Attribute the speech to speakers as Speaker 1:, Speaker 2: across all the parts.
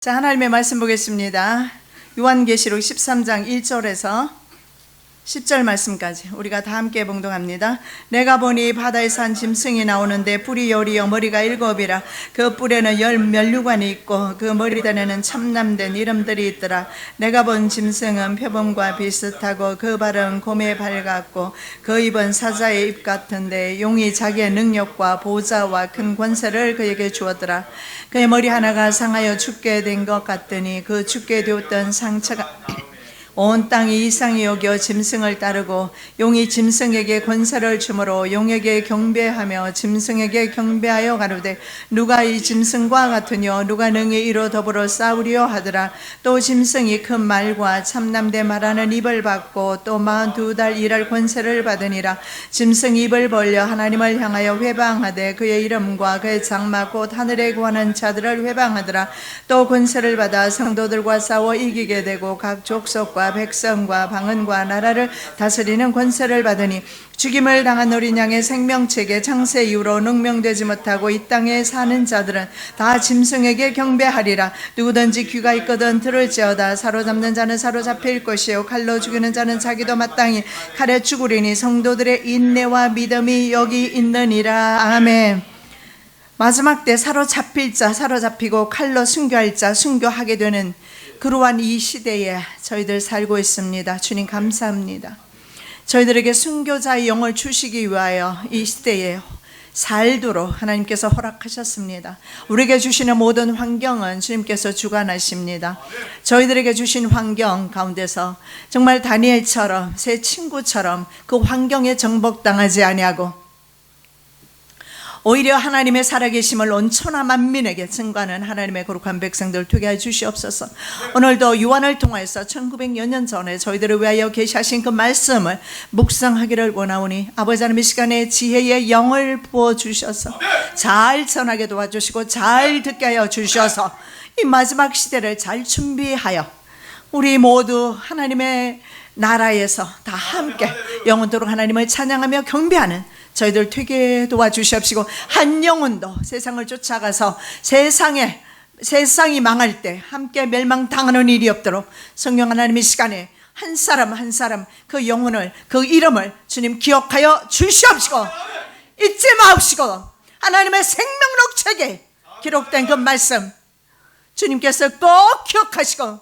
Speaker 1: 자, 하나님의 말씀 보겠습니다. 요한계시록 13장 1절에서 10절 말씀까지 우리가 다 함께 봉독합니다. 내가 보니 바다에서 한 짐승이 나오는데 뿔이 열이요 머리가 일곱이라. 그 뿔에는 열 면류관이 있고 그 머리단에는 참남된 이름들이 있더라. 내가 본 짐승은 표범과 비슷하고 그 발은 곰의 발 같고 그 입은 사자의 입 같은데 용이 자기의 능력과 보좌와 큰 권세를 그에게 주었더라. 그의 머리 하나가 상하여 죽게 된 것 같더니 그 죽게 되었던 상처가 온 땅이 이상히 여겨 짐승을 따르고 용이 짐승에게 권세를 주므로 용에게 경배하며 짐승에게 경배하여 가로되 누가 이 짐승과 같으뇨 누가 능히 이로 더불어 싸우리요 하더라. 또 짐승이 큰 말과 참남되 말하는 입을 받고 또 42달 일할 권세를 받으니라. 짐승이 입을 벌려 하나님을 향하여 회방하되 그의 이름과 그의 장막 곧 하늘에 구하는 자들을 회방하더라. 또 권세를 받아 성도들과 싸워 이기게 되고 각 족속과 백성과 방언과 나라를 다스리는 권세를 받으니 죽임을 당한 어린 양의 생명책에 창세 이후로 능명되지 못하고 이 땅에 사는 자들은 다 짐승에게 경배하리라. 누구든지 귀가 있거든 들을지어다. 사로잡는 자는 사로잡힐 것이요 칼로 죽이는 자는 자기도 마땅히 칼에 죽으리니 성도들의 인내와 믿음이 여기 있느니라. 아멘. 마지막 때 사로잡힐 자 사로잡히고 칼로 순교할 자 순교하게 되는 그러한 이 시대에 저희들 살고 있습니다. 주님 감사합니다. 저희들에게 순교자의 영을 주시기 위하여 이 시대에 살도록 하나님께서 허락하셨습니다. 우리에게 주시는 모든 환경은 주님께서 주관하십니다. 저희들에게 주신 환경 가운데서 정말 다니엘처럼 새 친구처럼 그 환경에 정복당하지 아니하고 오히려 하나님의 살아계심을 온 천하 만민에게 증거하는 하나님의 거룩한 백성들 되게 해 주시옵소서. 오늘도 요한을 통해서 1900여 년 전에 저희들을 위하여 계시하신 그 말씀을 묵상하기를 원하오니 아버지 하나님 이 시간에 지혜의 영을 부어주셔서 잘 전하게 도와주시고 잘 듣게 하여 주셔서 이 마지막 시대를 잘 준비하여 우리 모두 하나님의 나라에서 다 함께 영원토록 하나님을 찬양하며 경배하는 저희들 되게 도와주시옵시고 한 영혼도 세상을 쫓아가서 세상이 망할 때 함께 멸망당하는 일이 없도록 성령 하나님의 시간에 한 사람 한 사람 그 영혼을 그 이름을 주님 기억하여 주시옵시고 잊지 마옵시고 하나님의 생명록 책에 기록된 그 말씀 주님께서 꼭 기억하시고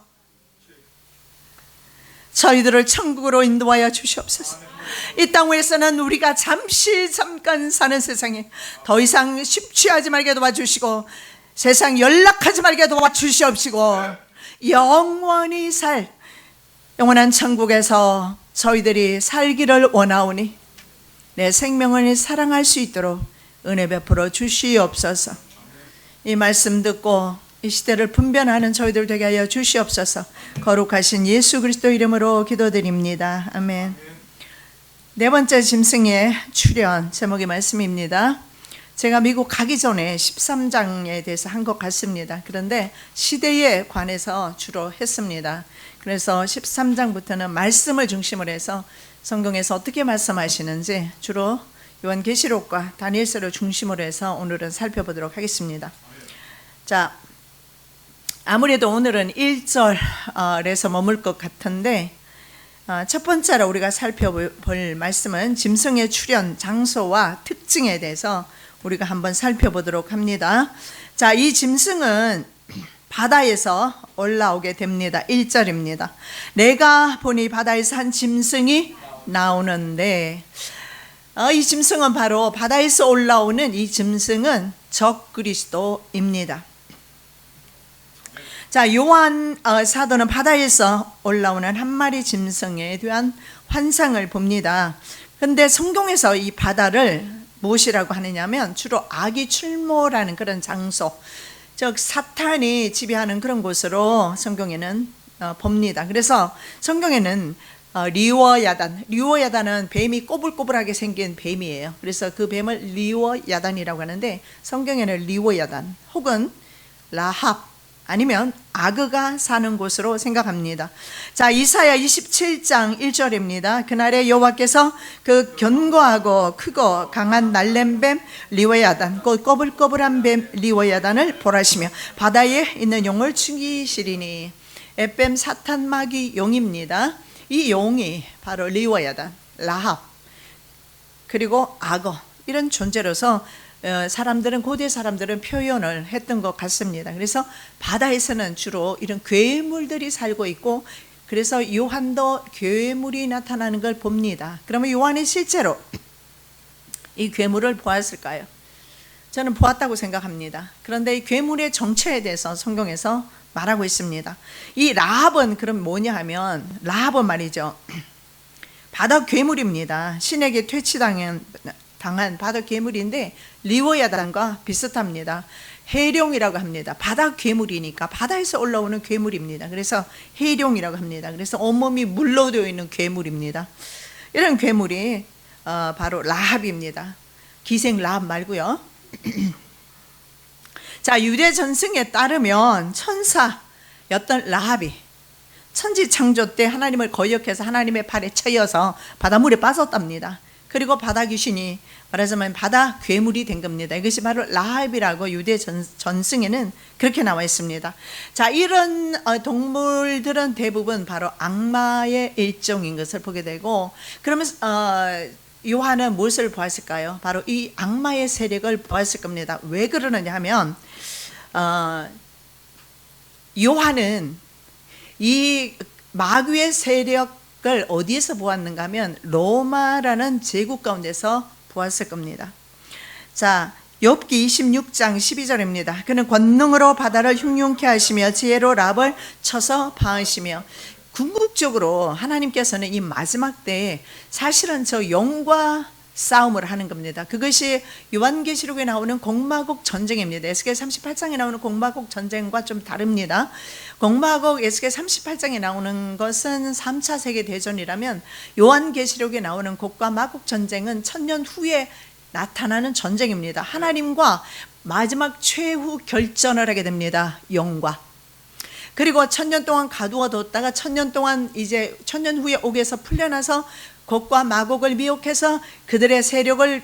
Speaker 1: 저희들을 천국으로 인도하여 주시옵소서. 이 땅 위에서는 우리가 잠깐 사는 세상에 더 이상 심취하지 말게 도와주시고 세상 연락하지 말게 도와주시옵시고 영원히 살 영원한 천국에서 저희들이 살기를 원하오니 내 생명을 사랑할 수 있도록 은혜 베풀어 주시옵소서. 이 말씀 듣고 이 시대를 분별하는 저희들 되게 하여 주시옵소서. 거룩하신 예수 그리스도 이름으로 기도드립니다. 아멘. 네 번째 짐승의 출현 제목의 말씀입니다. 제가 미국 가기 전에 13장에 대해서 한 것 같습니다. 그런데 시대에 관해서 주로 했습니다. 그래서 13장부터는 말씀을 중심으로 해서 성경에서 어떻게 말씀하시는지 주로 요한계시록과 다니엘서를 중심으로 해서 오늘은 살펴보도록 하겠습니다. 자, 아무래도 오늘은 1절에서 머물 것 같은데 첫 번째로 우리가 살펴볼 말씀은 짐승의 출현 장소와 특징에 대해서 우리가 한번 살펴보도록 합니다. 자, 이 짐승은 바다에서 올라오게 됩니다. 1절입니다. 내가 보니 바다에서 한 짐승이 나오는데 이 짐승은 바로 바다에서 올라오는 이 짐승은 적그리스도입니다. 자, 요한 사도는 바다에서 올라오는 한 마리 짐승에 대한 환상을 봅니다. 그런데 성경에서 이 바다를 무엇이라고 하느냐면 주로 악이 출몰하는 그런 장소, 즉 사탄이 지배하는 그런 곳으로 성경에는 봅니다. 그래서 성경에는 리워야단은 뱀이 꼬불꼬불하게 생긴 뱀이에요. 그래서 그 뱀을 리워야단이라고 하는데 성경에는 리워야단 혹은 라합 아니면 악어가 사는 곳으로 생각합니다. 자, 이사야 27장 1절입니다. 그날에 여호와께서 그 견고하고 크고 강한 날렘뱀 리워야단, 그 꼬불꼬불한 뱀 리워야단을 벌하시며 바다에 있는 용을 죽이시리니. 에뱀 사탄 마귀 용입니다. 이 용이 바로 리워야단, 라합, 그리고 악어, 이런 존재로서 사람들은, 고대 사람들은 표현을 했던 것 같습니다. 그래서 바다에서는 주로 이런 괴물들이 살고 있고, 그래서 요한도 괴물이 나타나는 걸 봅니다. 그러면 요한이 실제로 이 괴물을 보았을까요? 저는 보았다고 생각합니다. 그런데 이 괴물의 정체에 대해서 성경에서 말하고 있습니다. 이 라합은 그럼 뭐냐 하면, 라합은 말이죠, 바다 괴물입니다. 신에게 퇴치당한 바다 괴물인데 리워야단과 비슷합니다. 해룡이라고 합니다. 바다 괴물이니까 바다에서 올라오는 괴물입니다. 그래서 해룡이라고 합니다. 그래서 온몸이 물로 되어 있는 괴물입니다. 이런 괴물이 바로 라합입니다. 기생 라합 말고요. 자, 유대 전승에 따르면 천사였던 라합이 천지 창조 때 하나님을 거역해서 하나님의 팔에 쳐여서 바닷물에 빠졌답니다. 그리고 바다 귀신이, 말하자면 바다 괴물이 된 겁니다. 이것이 바로 라합이라고 유대 전승에는 그렇게 나와 있습니다. 자, 이런 동물들은 대부분 바로 악마의 일종인 것을 보게 되고, 그러면서 요한은 무엇을 보았을까요? 바로 이 악마의 세력을 보았을 겁니다. 왜 그러느냐 하면 요한은 이 마귀의 세력을 어디에서 보았는가 하면 로마라는 제국 가운데서 보았을 겁니다. 자, 욥기 26장 12절입니다. 그는 권능으로 바다를 흉흉케 하시며 지혜로 랍을 쳐서 파하시며. 궁극적으로 하나님께서는 이 마지막 때에 사실은 저 영과 싸움을 하는 겁니다. 그것이 요한계시록에 나오는 공마국 전쟁입니다. 에스겔 38장에 나오는 공마국 전쟁과 좀 다릅니다. 공마국 에스겔 38장에 나오는 것은 3차 세계대전이라면 요한계시록에 나오는 곡과 마국 전쟁은 1000년 후에 나타나는 전쟁입니다. 하나님과 마지막 최후 결전을 하게 됩니다. 영과. 그리고 1000년 동안 가두어뒀다가 1000년 동안 이제 1000년 후에 옥에서 풀려나서 곡과 마곡을 미혹해서 그들의 세력을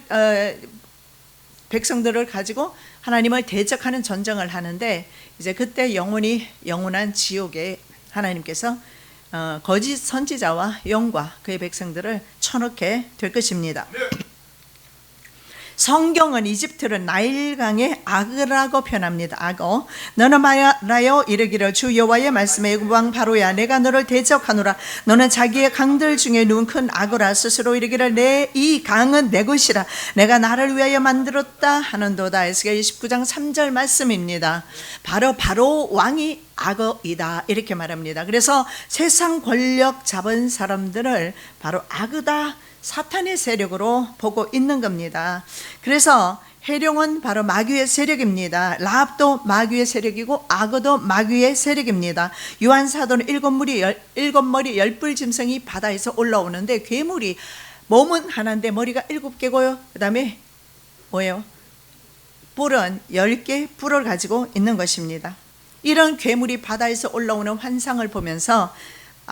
Speaker 1: 백성들을 가지고 하나님을 대적하는 전쟁을 하는데, 이제 그때 영원한 지옥에 하나님께서 거짓 선지자와 영과 그의 백성들을 쳐넣게 될 것입니다. 성경은 이집트를 나일강의 악어라고 표현합니다. 악어. 너는 말하여 이르기를 주 여호와의 말씀에 왕 바로야, 내가 너를 대적하노라. 너는 자기의 강들 중에 누운 큰 악어라. 스스로 이르기를 이 강은 내 것이라. 내가 나를 위하여 만들었다 하는도다. 에스겔 29장 3절 말씀입니다. 바로 왕이 악어이다, 이렇게 말합니다. 그래서 세상 권력 잡은 사람들을 바로 악어다, 사탄의 세력으로 보고 있는 겁니다. 그래서 해룡은 바로 마귀의 세력입니다. 라합도 마귀의 세력이고 악어도 마귀의 세력입니다. 요한사도는 일곱 머리 열불 짐승이 바다에서 올라오는데, 괴물이 몸은 하나인데 머리가 7개고요. 그 다음에 뭐예요? 뿔은 10개 뿔을 가지고 있는 것입니다. 이런 괴물이 바다에서 올라오는 환상을 보면서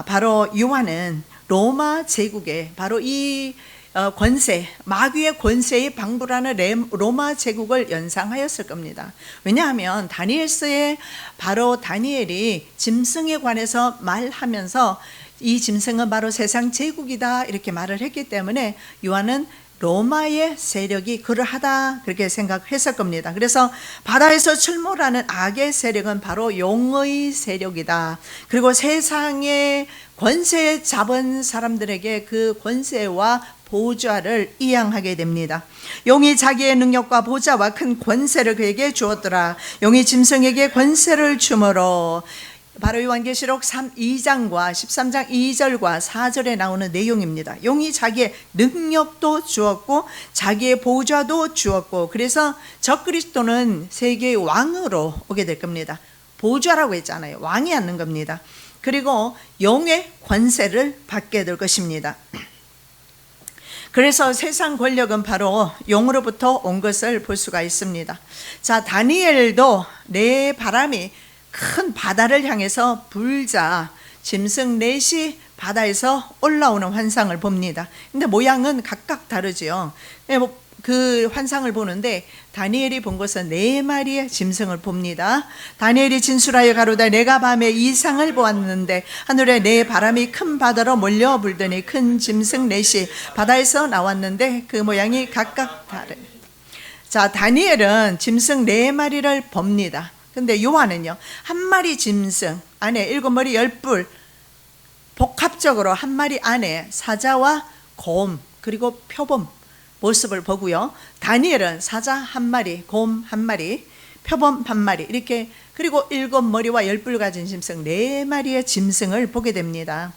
Speaker 1: 바로 요한은 로마 제국의 바로 이 권세, 마귀의 권세에 방불하는 로마 제국을 연상하였을 겁니다. 왜냐하면 다니엘서에 바로 다니엘이 짐승에 관해서 말하면서 이 짐승은 바로 세상 제국이다, 이렇게 말을 했기 때문에 요한은 로마의 세력이 그러하다, 그렇게 생각했을 겁니다. 그래서 바다에서 출몰하는 악의 세력은 바로 용의 세력이다. 그리고 세상의 권세 잡은 사람들에게 그 권세와 보좌를 이양하게 됩니다. 용이 자기의 능력과 보좌와 큰 권세를 그에게 주었더라. 용이 짐승에게 권세를 주므로. 바로 요한계시록 2장과 13장 2절과 4절에 나오는 내용입니다. 용이 자기의 능력도 주었고 자기의 보좌도 주었고, 그래서 적그리스도는 세계의 왕으로 오게 될 겁니다. 보좌라고 했잖아요. 왕이 앉는 겁니다. 그리고 용의 권세를 받게 될 것입니다. 그래서 세상 권력은 바로 용으로부터 온 것을 볼 수가 있습니다. 자, 다니엘도 내 바람이 큰 바다를 향해서 불자 짐승 넷이 바다에서 올라오는 환상을 봅니다. 근데 모양은 각각 다르지요. 그 환상을 보는데 다니엘이 본 것은 4마리의 짐승을 봅니다. 다니엘이 진술하여 가로되 내가 밤에 이상을 보았는데 하늘에 네 바람이 큰 바다로 몰려 불더니 큰 짐승 넷이 바다에서 나왔는데 그 모양이 각각 다르. 자, 다니엘은 짐승 4마리를 봅니다. 근데 요한은요, 한 마리 짐승 안에 7머리 10뿔 복합적으로 한 마리 안에 사자와 곰 그리고 표범 모습을 보고요. 다니엘은 사자 한 마리, 곰 한 마리, 표범 한 마리 이렇게 그리고 7머리와 10뿔 가진 짐승 4마리의 짐승을 보게 됩니다.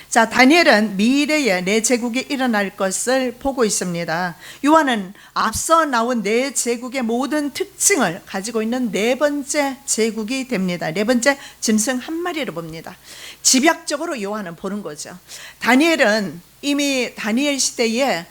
Speaker 1: 자, 다니엘은 미래에 내 제국이 일어날 것을 보고 있습니다. 요한은 앞서 나온 네 제국의 모든 특징을 가지고 있는 4번째 제국이 됩니다. 4번째 짐승 한 마리를 봅니다. 집약적으로 요한은 보는 거죠. 다니엘은 이미 다니엘 시대에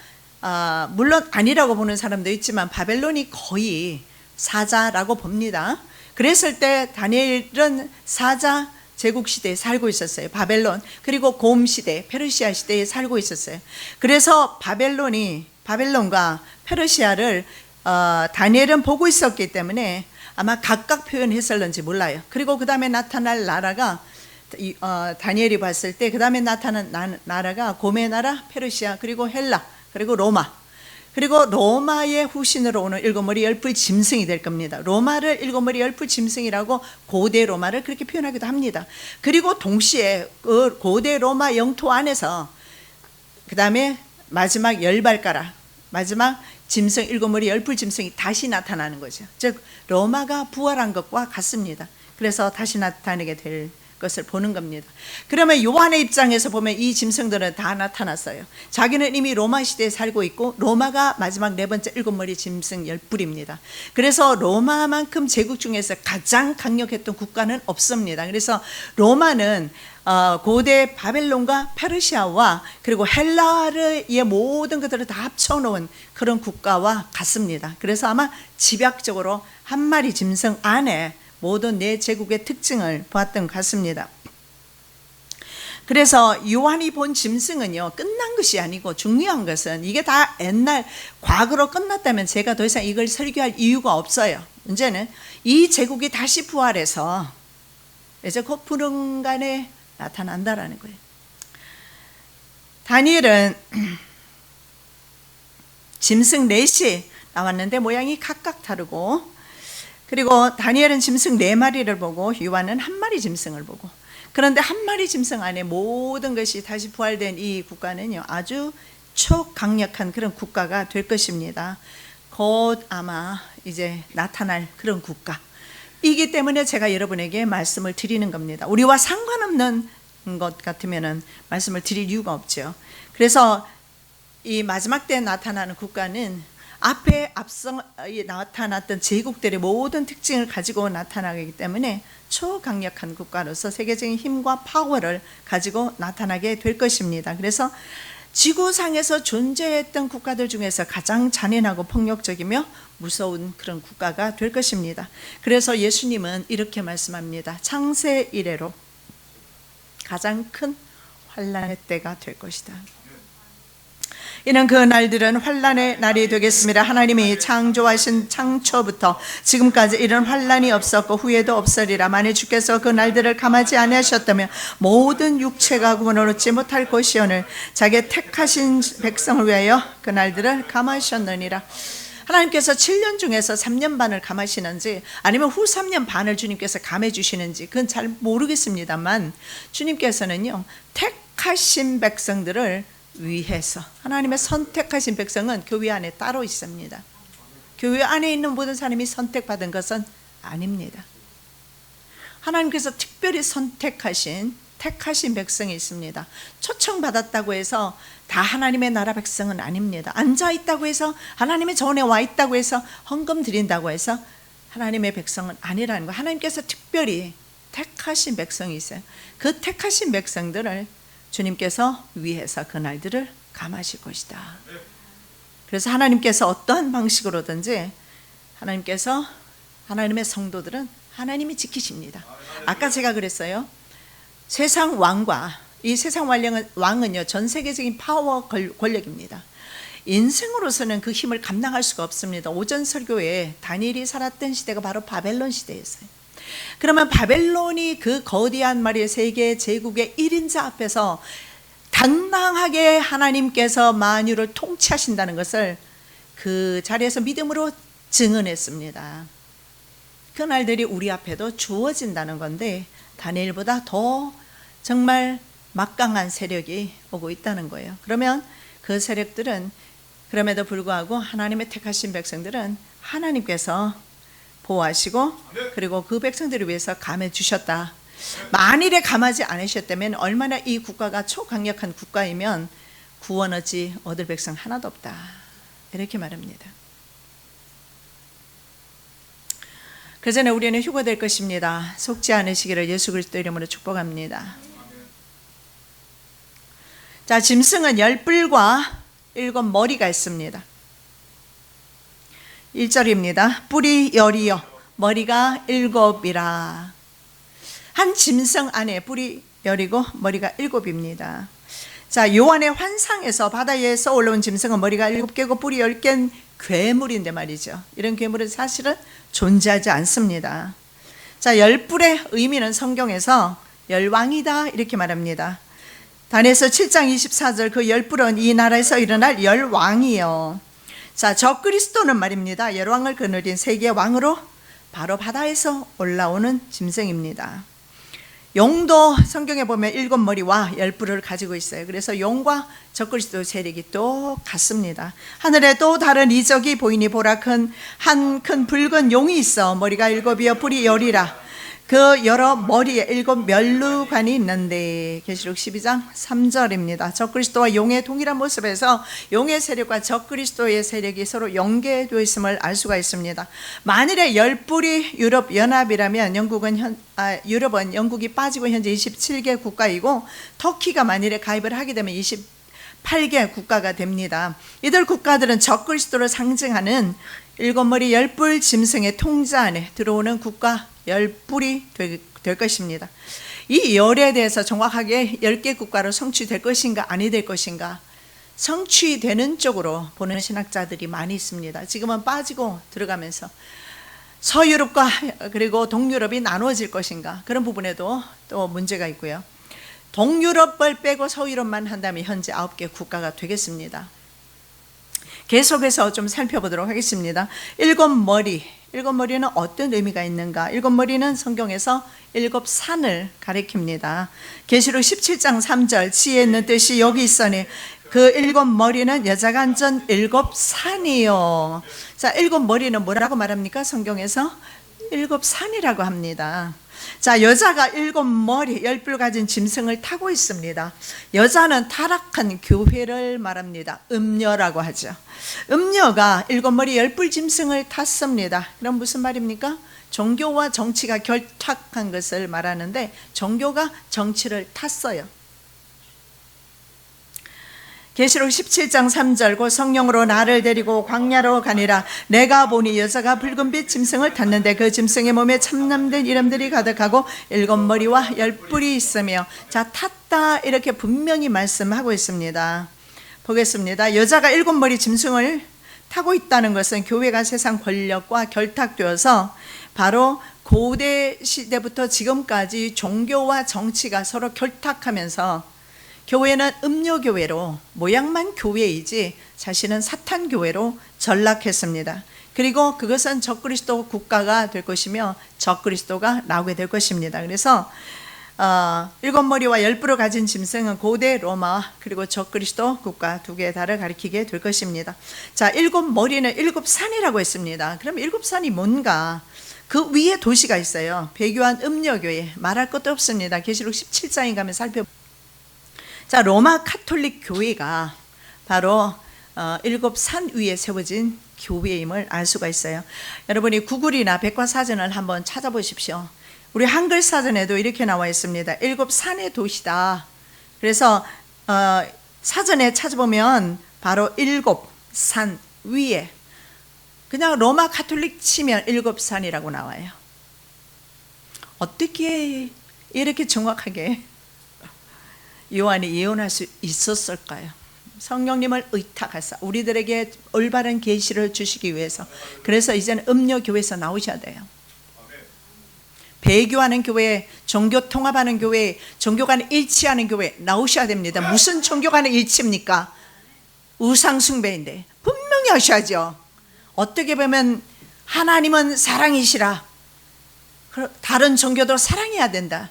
Speaker 1: 물론 아니라고 보는 사람도 있지만 바벨론이 거의 사자라고 봅니다. 그랬을 때 다니엘은 사자 제국 시대에 살고 있었어요. 바벨론 그리고 곰 시대, 페르시아 시대에 살고 있었어요. 그래서 바벨론과 페르시아를 다니엘은 보고 있었기 때문에 아마 각각 표현했을는지 몰라요. 그리고 그 다음에 나타날 나라가 다니엘이 봤을 때 그 다음에 나타난 나라가 곰의 나라, 페르시아 그리고 헬라 그리고 로마 그리고 로마의 후신으로 오는 7머리 10뿔 짐승이 될 겁니다. 로마를 7머리 10뿔 짐승이라고 고대 로마를 그렇게 표현하기도 합니다. 그리고 동시에 그 고대 로마 영토 안에서 그 다음에 마지막 10발가락 마지막 짐승 7머리 10뿔 짐승이 다시 나타나는 거죠. 즉 로마가 부활한 것과 같습니다. 그래서 다시 나타나게 될 것을 보는 겁니다. 그러면 요한의 입장에서 보면 이 짐승들은 다 나타났어요. 자기는 이미 로마 시대에 살고 있고 로마가 마지막 4번째 7머리 짐승 10뿔입니다. 그래서 로마만큼 제국 중에서 가장 강력했던 국가는 없습니다. 그래서 로마는 고대 바벨론과 페르시아와 그리고 헬라의 모든 것들을 다 합쳐놓은 그런 국가와 같습니다. 그래서 아마 집약적으로 한 마리 짐승 안에 모든 네 제국의 특징을 보았던 것 같습니다. 그래서 요한이 본 짐승은요 끝난 것이 아니고 중요한 것은 이게 다 옛날 과거로 끝났다면 제가 더 이상 이걸 설교할 이유가 없어요. 문제는 이 제국이 다시 부활해서 이제 곧 푸른간에 나타난다라는 거예요. 다니엘은 짐승 넷이 나왔는데 모양이 각각 다르고 그리고 다니엘은 짐승 4마리를 보고 요한은 한 마리 짐승을 보고 그런데 한 마리 짐승 안에 모든 것이 다시 부활된 이 국가는요 아주 초강력한 그런 국가가 될 것입니다. 곧 아마 이제 나타날 그런 국가이기 때문에 제가 여러분에게 말씀을 드리는 겁니다. 우리와 상관없는 것 같으면 말씀을 드릴 이유가 없죠. 그래서 이 마지막 때 나타나는 국가는 앞에 앞서 나타났던 제국들의 모든 특징을 가지고 나타나기 때문에 초강력한 국가로서 세계적인 힘과 파워를 가지고 나타나게 될 것입니다. 그래서 지구상에서 존재했던 국가들 중에서 가장 잔인하고 폭력적이며 무서운 그런 국가가 될 것입니다. 그래서 예수님은 이렇게 말씀합니다. 창세 이래로 가장 큰 환난의 때가 될 것이다. 이는 그 날들은 환난의 날이 되겠습니다. 하나님이 창조하신 창초부터 지금까지 이런 환난이 없었고 후에도 없으리라. 만일 주께서 그 날들을 감하지 아니하셨다면 모든 육체가 구원을 얻지 못할 것이오늘 자기의 택하신 백성을 위하여 그 날들을 감하셨느니라. 하나님께서 7년 중에서 3년 반을 감하시는지 아니면 후 3년 반을 주님께서 감해 주시는지 그건 잘 모르겠습니다만 주님께서는요 택하신 백성들을 위해서 하나님의 선택하신 백성은 교회 안에 따로 있습니다. 교회 안에 있는 모든 사람이 선택받은 것은 아닙니다. 하나님께서 특별히 선택하신 택하신 백성이 있습니다. 초청받았다고 해서 다 하나님의 나라 백성은 아닙니다. 앉아있다고 해서 하나님의 전에 와 있다고 해서 헌금 드린다고 해서 하나님의 백성은 아니라는 거예요. 하나님께서 특별히 택하신 백성이 있어요. 그 택하신 백성들을 주님께서 위해서 그 날들을 감하실 것이다. 그래서 하나님께서 어떠한 방식으로든지 하나님께서 하나님의 성도들은 하나님이 지키십니다. 아까 제가 그랬어요. 세상 왕과 이 세상 왕은요, 전 세계적인 파워 권력입니다. 인생으로서는 그 힘을 감당할 수가 없습니다. 오전 설교에 다니엘이 살았던 시대가 바로 바벨론 시대였어요. 그러면 바벨론이 그 거대한 말의 세계 제국의 1인자 앞에서 당당하게 하나님께서 만유를 통치하신다는 것을 그 자리에서 믿음으로 증언했습니다. 그 날들이 우리 앞에도 주어진다는 건데 다니엘보다 더 정말 막강한 세력이 오고 있다는 거예요. 그러면 그 세력들은 그럼에도 불구하고 하나님의 택하신 백성들은 하나님께서 보호하시고 그리고 그 백성들을 위해서 감해 주셨다. 만일에 감하지 않으셨다면 얼마나 이 국가가 초강력한 국가이면 구원 얻을 백성 하나도 없다. 이렇게 말합니다. 그 전에 우리는 휴거될 것입니다. 속지 않으시기를 예수 그리스도 이름으로 축복합니다. 자, 짐승은 10뿔과 7머리가 있습니다. 1절입니다. 뿔이 10이요 머리가 7이라. 한 짐승 안에 뿔이 10이고 머리가 7입니다. 자, 요한의 환상에서 바다에서 올라온 짐승은 머리가 7개고 뿔이 10개인 괴물인데 말이죠. 이런 괴물은 사실은 존재하지 않습니다. 자, 10뿔의 의미는 성경에서 열왕이다 이렇게 말합니다. 다니엘서 7장 24절 그 10뿔은 이 나라에서 일어날 열왕이요. 자, 적그리스도는 말입니다. 열왕을 거느린 세계의 왕으로 바로 바다에서 올라오는 짐승입니다. 용도 성경에 보면 7머리와 10뿔을 가지고 있어요. 그래서 용과 적그리스도 세력이 똑같습니다. 하늘에 또 다른 이적이 보이니 보라 한 큰 붉은 용이 있어 머리가 7이요 뿔이 10이라. 그 여러 머리에 7 면류관이 있는데 계시록 12장 3절입니다. 적그리스도와 용의 동일한 모습에서 용의 세력과 적그리스도의 세력이 서로 연계되어 있음을 알 수가 있습니다. 만일에 10뿔이 유럽 연합이라면 유럽은 영국이 빠지고 현재 27개 국가이고 터키가 만일에 가입을 하게 되면 28개 국가가 됩니다. 이들 국가들은 적그리스도를 상징하는 7머리 10뿔 짐승의 통제 안에 들어오는 국가 10뿔이 될 것입니다. 이 열에 대해서 정확하게 10개 국가로 성취될 것인가 아니 될 것인가 성취되는 쪽으로 보는 신학자들이 많이 있습니다. 지금은 빠지고 들어가면서 서유럽과 그리고 동유럽이 나누어질 것인가 그런 부분에도 또 문제가 있고요. 동유럽을 빼고 서유럽만 한다면 현재 9개 국가가 되겠습니다. 계속해서 좀 살펴보도록 하겠습니다. 7머리는 어떤 의미가 있는가? 7머리는 성경에서 7산을 가리킵니다. 계시록 17장 3절 지혜 있는 뜻이 여기 있으니 그 7머리는 여자가 앉은 7산이요. 자, 7머리는 뭐라고 말합니까? 성경에서 7산이라고 합니다. 자, 여자가 7머리 10뿔 가진 짐승을 타고 있습니다. 여자는 타락한 교회를 말합니다. 음녀라고 하죠. 음녀가 7머리 10뿔 짐승을 탔습니다. 그럼 무슨 말입니까? 종교와 정치가 결탁한 것을 말하는데 종교가 정치를 탔어요. 계시록 17장 3절 곧 성령으로 나를 데리고 광야로 가니라. 내가 보니 여자가 붉은빛 짐승을 탔는데 그 짐승의 몸에 참남된 이름들이 가득하고 7머리와 10뿔이 있으며 자, 탔다 이렇게 분명히 말씀하고 있습니다. 보겠습니다. 여자가 7머리 짐승을 타고 있다는 것은 교회가 세상 권력과 결탁되어서 바로 고대 시대부터 지금까지 종교와 정치가 서로 결탁하면서 교회는 음료교회로 모양만 교회이지 사실은 사탄교회로 전락했습니다. 그리고 그것은 적그리스도 국가가 될 것이며 적그리스도가 나오게 될 것입니다. 그래서 7머리와 10뿔을 가진 짐승은 고대 로마 그리고 적그리스도 국가 두 개 다를 가리키게 될 것입니다. 자, 7머리는 7산이라고 했습니다. 그럼 7산이 뭔가? 그 위에 도시가 있어요. 배교한 음료교회 말할 것도 없습니다. 계시록 17장에 가면 자, 로마 카톨릭 교회가 바로 7산 위에 세워진 교회임을 알 수가 있어요. 여러분이 구글이나 백과사전을 한번 찾아보십시오. 우리 한글 사전에도 이렇게 나와 있습니다. 7산의 도시다. 그래서 사전에 찾아보면 바로 7산 위에 그냥 로마 카톨릭 치면 7산이라고 나와요. 어떻게 이렇게 정확하게 요한이 예언할 수 있었을까요? 성령님을 의탁하사 우리들에게 올바른 계시를 주시기 위해서. 그래서 이제는 음료교회에서 나오셔야 돼요. 배교하는 교회, 종교 통합하는 교회, 종교 간에 일치하는 교회 나오셔야 됩니다. 무슨 종교 간에 일치입니까? 우상 숭배인데 분명히 하셔야죠. 어떻게 보면 하나님은 사랑이시라, 다른 종교도 사랑해야 된다.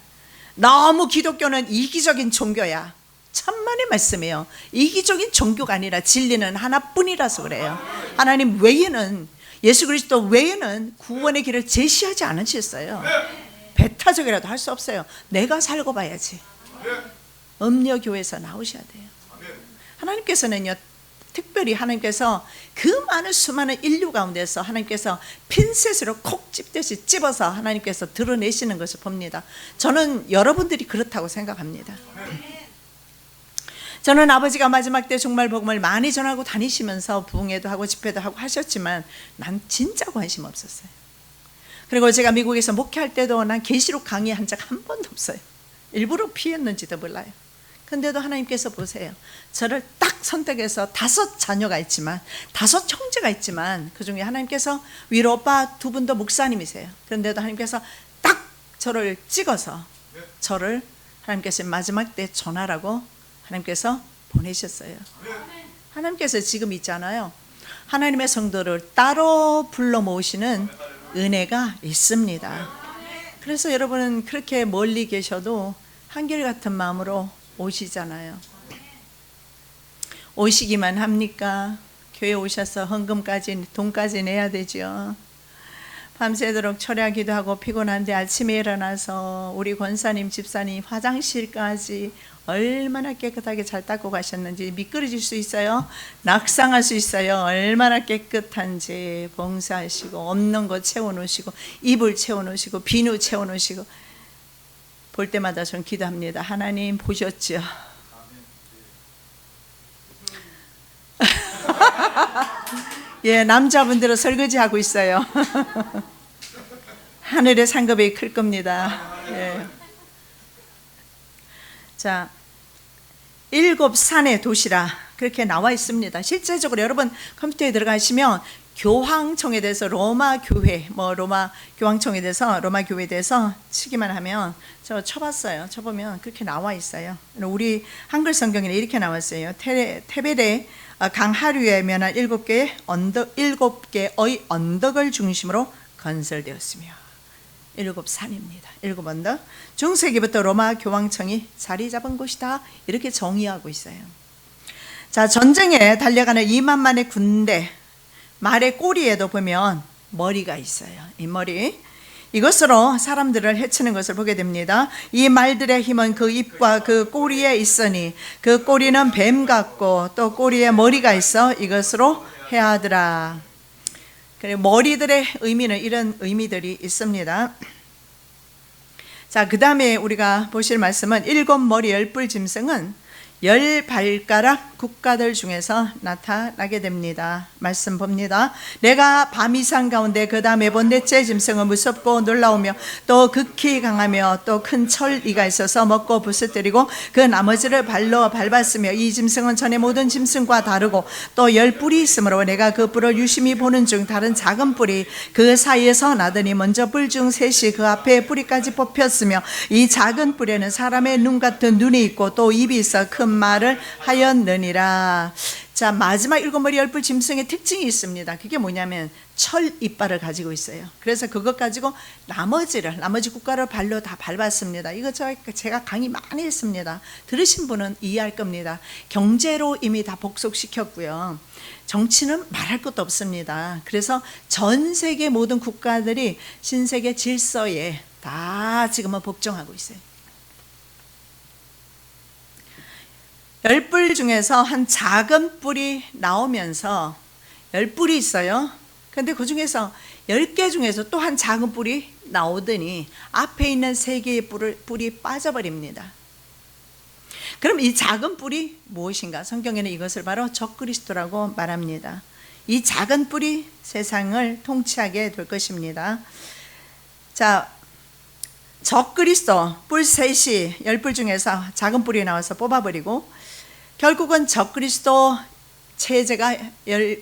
Speaker 1: 너무 기독교는 이기적인 종교야. 천만의 말씀이에요. 이기적인 종교가 아니라 진리는 하나뿐이라서 그래요. 하나님 외에는, 예수 그리스도 외에는 구원의 길을 제시하지 않으셨어요. 배타적이라도 할 수 없어요. 내가 살고 봐야지. 음료교회에서 나오셔야 돼요. 하나님께서는요, 특별히 하나님께서 그 많은 수많은 인류 가운데서 하나님께서 핀셋으로 콕 집듯이 찝어서 하나님께서 드러내시는 것을 봅니다. 저는 여러분들이 그렇다고 생각합니다. 저는 아버지가 마지막 때 종말 복음을 많이 전하고 다니시면서 부흥회도 하고 집회도 하고 하셨지만 난 진짜 관심 없었어요. 그리고 제가 미국에서 목회할 때도 난 계시록 강의한 적 한 번도 없어요. 일부러 피했는지도 몰라요. 근데도 하나님께서 보세요. 저를 딱 선택해서 5 자녀가 있지만, 5 형제가 있지만 그 중에 하나님께서 위로 오빠 2분도 목사님이세요. 그런데도 하나님께서 딱 저를 찍어서 저를 하나님께서 마지막 때 전하라고 하나님께서 보내셨어요. 하나님께서 지금 있잖아요. 하나님의 성도를 따로 불러 모으시는 은혜가 있습니다. 그래서 여러분은 그렇게 멀리 계셔도 한결같은 마음으로 오시잖아요. 오시기만 합니까? 교회 오셔서 헌금까지, 돈까지 내야 되죠. 밤새도록 철야기도 하고 피곤한데 아침에 일어나서 우리 권사님, 집사님 화장실까지 얼마나 깨끗하게 잘 닦고 가셨는지 미끄러질 수 있어요. 낙상할 수 있어요. 얼마나 깨끗한지 봉사하시고 없는 거 채워놓으시고 이불 채워놓으시고 비누 채워놓으시고 볼 때마다 전 기도합니다. 하나님 보셨죠? 예, 남자분들은 설거지하고 있어요. 하늘의 상급이 클 겁니다. 예. 자, 7 산의 도시라 그렇게 나와 있습니다. 실제적으로 여러분 컴퓨터에 들어가시면 교황청에 대해서 로마 교회, 로마 교황청에 대해서 로마 교회에 대해서 치기만 하면 저 쳐봤어요. 쳐보면 그렇게 나와 있어요. 우리 한글 성경에는 이렇게 나왔어요. 테베레 강하류에 면한 7개의 언덕을 중심으로 건설되었으며 7 산입니다. 7 언덕. 중세기부터 로마 교황청이 자리 잡은 곳이다. 이렇게 정의하고 있어요. 자, 전쟁에 달려가는 2만만의 군대, 말의 꼬리에도 보면 머리가 있어요. 이 머리, 이것으로 사람들을 해치는 것을 보게 됩니다. 이 말들의 힘은 그 입과 그 꼬리에 있으니 그 꼬리는 뱀 같고 또 꼬리에 머리가 있어 이것으로 해하더라. 그리고 머리들의 의미는 이런 의미들이 있습니다. 자, 그 다음에 우리가 보실 말씀은 7 머리 10뿔 짐승은 10 발가락 국가들 중에서 나타나게 됩니다. 말씀 봅니다. 내가 밤 이상 가운데 그 다음에 본 넷째 짐승은 무섭고 놀라우며 또 극히 강하며 또 큰 철이가 있어서 먹고 부스뜨리고 그 나머지를 발로 밟았으며 이 짐승은 전에 모든 짐승과 다르고 또 10뿔이 있으므로 내가 그 뿔을 유심히 보는 중 다른 작은 뿔이 그 사이에서 나더니 먼저 뿔 중 셋이 그 앞에 뿌리까지 뽑혔으며 이 작은 뿔에는 사람의 눈 같은 눈이 있고 또 입이 있어 큰 말을 하였느니라. 자, 마지막 7 머리 10뿔 짐승의 특징이 있습니다. 그게 뭐냐면 철 이빨을 가지고 있어요. 그래서 그것 가지고 나머지 국가를 발로 다 밟았습니다. 이거 제가 강의 많이 했습니다. 들으신 분은 이해할 겁니다. 경제로 이미 다 복속시켰고요. 정치는 말할 것도 없습니다. 그래서 전 세계 모든 국가들이 신세계 질서에 다 지금은 복종하고 있어요. 10뿔 중에서 한 작은 뿔이 나오면서 10뿔이 있어요. 근데 그 중에서 10개 중에서 또 한 작은 뿔이 나오더니 앞에 있는 3개의 뿔이 빠져버립니다. 그럼 이 작은 뿔이 무엇인가? 성경에는 이것을 바로 적그리스도라고 말합니다. 이 작은 뿔이 세상을 통치하게 될 것입니다. 자, 적그리스도 뿔 셋이 10뿔 중에서 작은 뿔이 나와서 뽑아버리고 결국은 적그리스도 체제가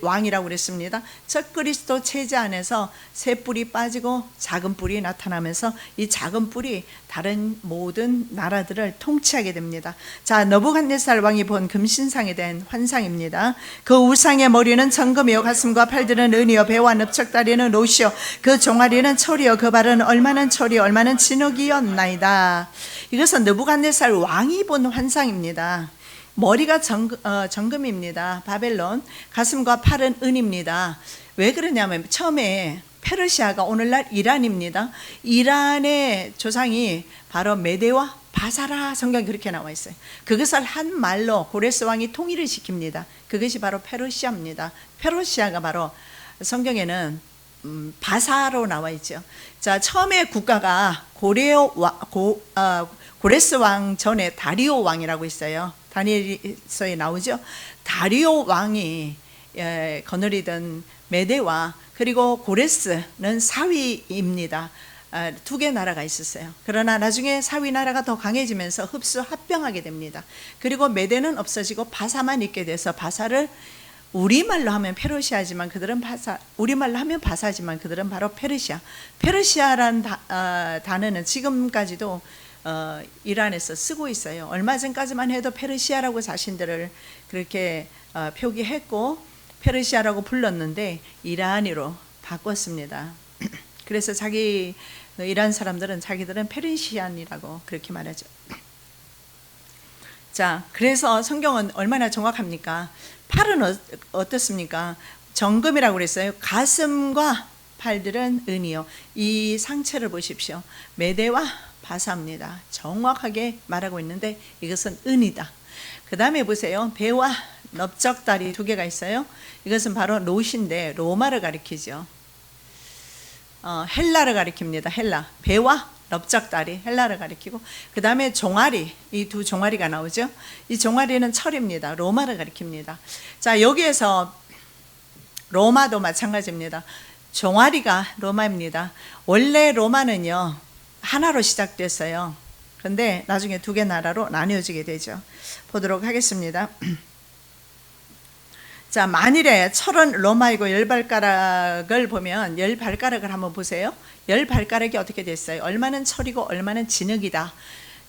Speaker 1: 왕이라고 그랬습니다. 적그리스도 체제 안에서 새 뿔이 빠지고 작은 뿔이 나타나면서 이 작은 뿔이 다른 모든 나라들을 통치하게 됩니다. 자, 느부갓네살 왕이 본 금신상에 대한 환상입니다. 그 우상의 머리는 정금이요, 가슴과 팔들은 은이요, 배와 넓적다리는 옷이요, 그 종아리는 철이요, 그 발은 얼마는 철이 얼마는 진흙이었나이다. 이것은 느부갓네살 왕이 본 환상입니다. 머리가 정금입니다. 바벨론. 가슴과 팔은 은입니다. 왜 그러냐면 처음에 페르시아가 오늘날 이란입니다. 이란의 조상이 바로 메데와 바사라, 성경에 그렇게 나와 있어요. 그것을 한 말로 고레스 왕이 통일을 시킵니다. 그것이 바로 페르시아입니다. 페르시아가 바로 성경에는 바사로 나와 있죠. 자, 처음에 국가가 고레스 왕 전에 다리오 왕이라고 있어요. 다니엘서에 나오죠. 다리오 왕이 거느리던 메데와 그리고 고레스는 사위입니다. 두 개 나라가 있었어요. 그러나 나중에 사위 나라가 더 강해지면서 합병하게 됩니다. 그리고 메데는 없어지고 바사만 있게 돼서 바사를 우리말로 하면 페르시아지만 그들은 바사, 우리말로 하면 바사지만 그들은 바로 페르시아. 페르시아란 단어는 지금까지도 이란에서 쓰고 있어요. 얼마 전까지만 해도 페르시아라고 자신들을 그렇게 표기했고 페르시아라고 불렀는데 이란으로 바꿨습니다. 그래서 이란 사람들은 자기들은 페르시안이라고 그렇게 말하죠. 자, 그래서 성경은 얼마나 정확합니까? 팔은 어떻습니까? 정금이라고 그랬어요. 가슴과 팔들은 은이요. 이 상체를 보십시오. 메데와 바사입니다. 정확하게 말하고 있는데 이것은 은이다. 그 다음에 보세요. 배와 넓적다리 두 개가 있어요. 이것은 바로 롯인데 로마를 가리키죠. 헬라를 가리킵니다. 헬라. 배와 넓적다리 헬라를 가리키고 그 다음에 종아리, 이 두 종아리가 나오죠. 이 종아리는 철입니다. 로마를 가리킵니다. 자, 여기에서 로마도 마찬가지입니다. 종아리가 로마입니다. 원래 로마는요 하나로 시작됐어요. 그런데 나중에 두 개 나라로 나뉘어지게 되죠. 보도록 하겠습니다. 자, 만일에 철은 로마이고 10발가락을 보면 10발가락을 한번 보세요. 10발가락이 어떻게 됐어요? 얼마는 철이고 얼마는 진흙이다.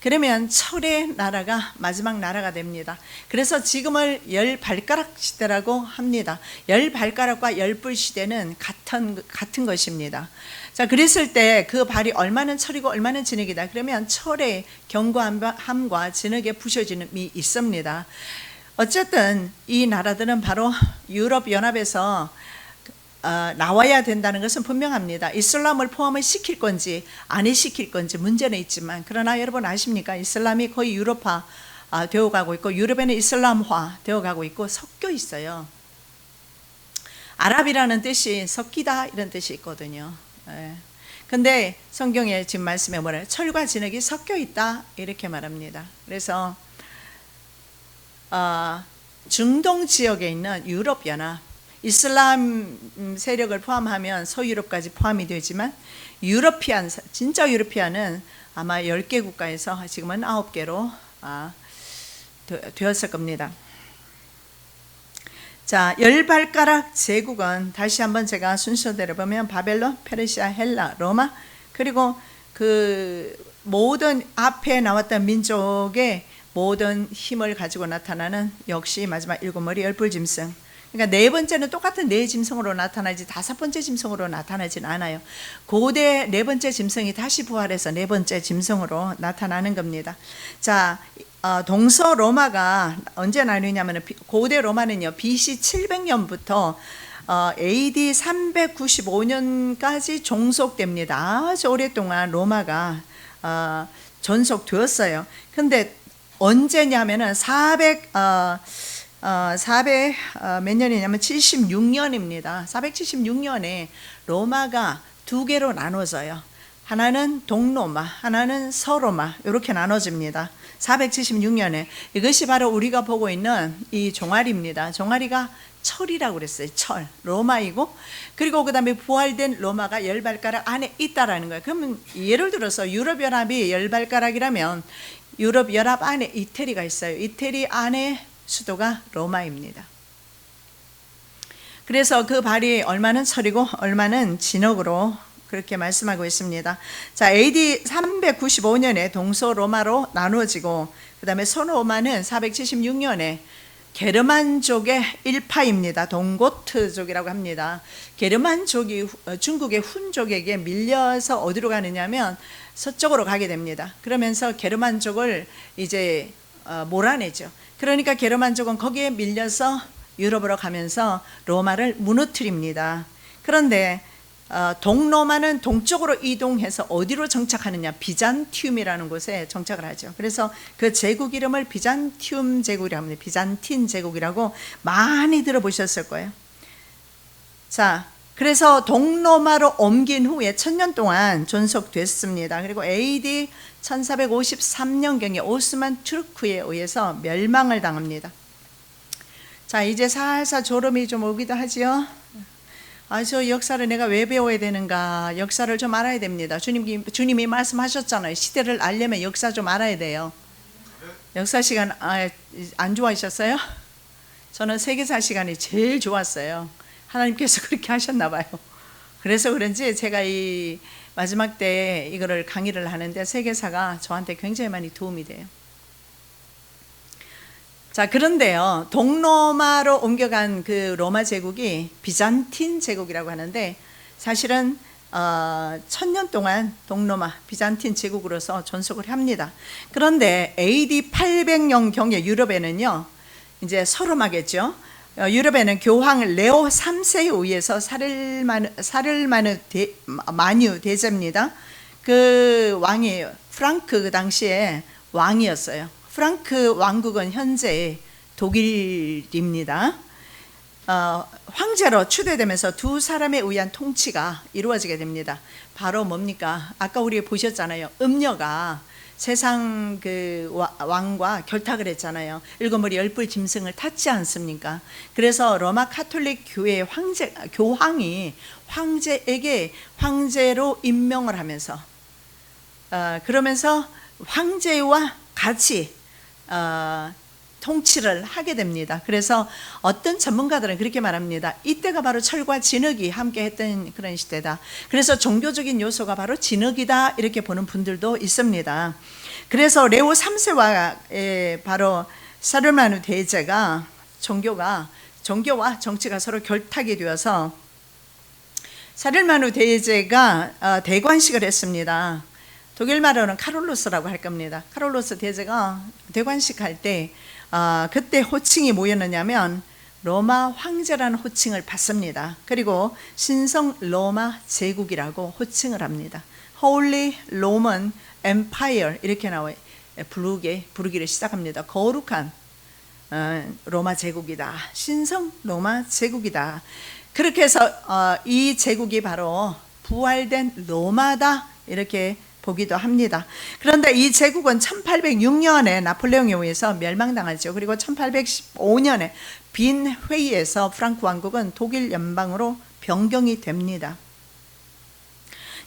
Speaker 1: 그러면 철의 나라가 마지막 나라가 됩니다. 그래서 지금을 10발가락 시대라고 합니다. 10발가락과 10뿔 시대는 같은 것입니다. 자, 그랬을 때 그 발이 얼마는 철이고 얼마는 진흙이다. 그러면 철의 견고함과 진흙의 부셔짐이 있습니다. 어쨌든 이 나라들은 바로 유럽 연합에서 나와야 된다는 것은 분명합니다. 이슬람을 포함을 시킬 건지 안 시킬 건지 문제는 있지만, 그러나 여러분 아십니까? 이슬람이 거의 유럽화 되어가고 있고 유럽에는 이슬람화 되어가고 있고 섞여 있어요. 아랍이라는 뜻이 섞이다 이런 뜻이 있거든요. 근데 성경에 지금 말씀에 뭐래요? 철과 진흙이 섞여 있다 이렇게 말합니다. 그래서 중동 지역에 있는 유럽 연합, 이슬람 세력을 포함하면 서유럽까지 포함이 되지만 유러피안, 진짜 유러피안은 아마 10개 국가에서 지금은 9개로 되었을 겁니다. 자, 10발가락 제국은 다시 한번 제가 순서대로 보면 바벨론, 페르시아, 헬라, 로마, 그리고 그 모든 앞에 나왔던 민족의 모든 힘을 가지고 나타나는 역시 마지막 7머리 10뿔 짐승. 그러니까 네 번째는 똑같은 네 짐승으로 나타나지 다섯 번째 짐승으로 나타나진 않아요. 고대 네 번째 짐승이 다시 부활해서 네 번째 짐승으로 나타나는 겁니다. 자, 동서 로마가 언제 나뉘냐면 고대 로마는요 BC 700년부터 AD 395년까지 종속됩니다. 아주 오랫동안 로마가 전속되었어요. 근데 언제냐면은 400 몇 년이냐면 76년입니다. 476년에 로마가 두 개로 나눠져요. 하나는 동로마, 하나는 서로마 이렇게 나눠집니다. 476년에 이것이 바로 우리가 보고 있는 이 종아리입니다. 종아리가 철이라고 그랬어요. 철, 로마이고, 그리고 그 다음에 부활된 로마가 10발가락 안에 있다라는 거예요. 그러면 예를 들어서 유럽연합이 10발가락이라면 유럽연합 안에 이태리가 있어요. 이태리 안에 수도가 로마입니다. 그래서 그 발이 얼마는 철이고 얼마는 진흙으로 그렇게 말씀하고 있습니다. 자, AD 395년에 동서로마로 나누어지고, 그 다음에 서로마는 476년에 게르만족의 일파입니다. 동고트족이라고 합니다. 게르만족이 중국의 훈족에게 밀려서 어디로 가느냐면 서쪽으로 가게 됩니다. 그러면서 게르만족을 이제 몰아내죠. 그러니까 게르만족은 거기에 밀려서 유럽으로 가면서 로마를 무너뜨립니다. 그런데 동로마는 동쪽으로 이동해서 어디로 정착하느냐, 비잔티움이라는 곳에 정착을 하죠. 그래서 그 제국 이름을 비잔티움 제국이라고 합니다. 비잔틴 제국이라고 많이 들어보셨을 거예요. 자, 그래서 동로마로 옮긴 후에 1000년 동안 존속됐습니다. 그리고 AD 1453년경에 오스만 투르크에 의해서 멸망을 당합니다. 자, 이제 살살 졸음이 좀 오기도 하지요. 저 역사를 내가 왜 배워야 되는가? 역사를 좀 알아야 됩니다. 주님이 말씀하셨잖아요. 시대를 알려면 역사 좀 알아야 돼요. 역사 시간 안 좋아하셨어요? 저는 세계사 시간이 제일 좋았어요. 하나님께서 그렇게 하셨나 봐요. 그래서 그런지 제가 이 마지막 때 이거를 강의를 하는데 세계사가 저한테 굉장히 많이 도움이 돼요. 자, 그런데요, 동로마로 옮겨간 그 로마 제국이 비잔틴 제국이라고 하는데, 사실은 1000년 동안 동로마 비잔틴 제국으로서 존속을 합니다. 그런데 AD 800년경에 유럽에는요, 이제 서로마겠죠. 유럽에는 교황 레오 3세에 의해서 사를마누 대제입니다. 그 왕이 프랑크, 그 당시에 왕이었어요. 프랑크 왕국은 현재 독일입니다. 황제로 추대되면서 두 사람에 의한 통치가 이루어지게 됩니다. 바로 뭡니까? 아까 우리 보셨잖아요. 음녀가 세상 그 왕과 결탁을 했잖아요. 일곱머리 열불 짐승을 탔지 않습니까? 그래서 로마 카톨릭 교회 교황이 황제에게 황제로 임명을 하면서 그러면서 황제와 같이 통치를 하게 됩니다. 그래서 어떤 전문가들은 그렇게 말합니다. 이때가 바로 철과 진흙이 함께 했던 그런 시대다. 그래서 종교적인 요소가 바로 진흙이다, 이렇게 보는 분들도 있습니다. 그래서 레오 3세와 바로 사르마누 대제가 종교와 정치가 서로 결탁이 되어서 사르마누 대제가 대관식을 했습니다. 독일 말로는 카롤로스라고 할 겁니다. 카롤로스 대제가 대관식 할 때 그때 호칭이 뭐였느냐면 로마 황제라는 호칭을 받습니다. 그리고 신성 로마 제국이라고 호칭을 합니다. Holy Roman Empire 이렇게 나와요. 부르기를 시작합니다. 거룩한 로마 제국이다. 신성 로마 제국이다. 그렇게 해서 이 제국이 바로 부활된 로마다, 이렇게 보기도 합니다. 그런데 이 제국은 1806년에 나폴레옹에 의해서 멸망당하죠. 그리고 1815년에 빈 회의에서 프랑크 왕국은 독일 연방으로 변경이 됩니다.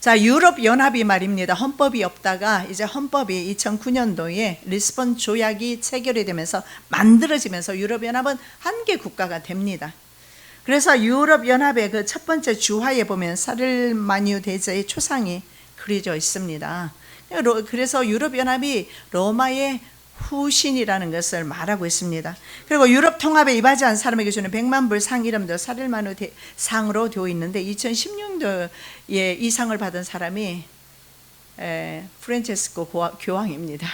Speaker 1: 자, 유럽 연합이 말입니다. 헌법이 없다가 이제 헌법이 2009년도에 리스본 조약이 체결이 되면서 만들어지면서 유럽 연합은 한 개 국가가 됩니다. 그래서 유럽 연합의 그 첫 번째 주화에 보면 사르마누 대제의 초상이 그려져 있습니다. 그래서 유럽연합이 로마의 후신이라는 것을 말하고 있습니다. 그리고 유럽 통합에 임하지 않은 사람에게 주는 100만 불 상 이름도 사르마누 상으로 되어 있는데 2016년도에 이 상을 받은 사람이 프란체스코 교황입니다.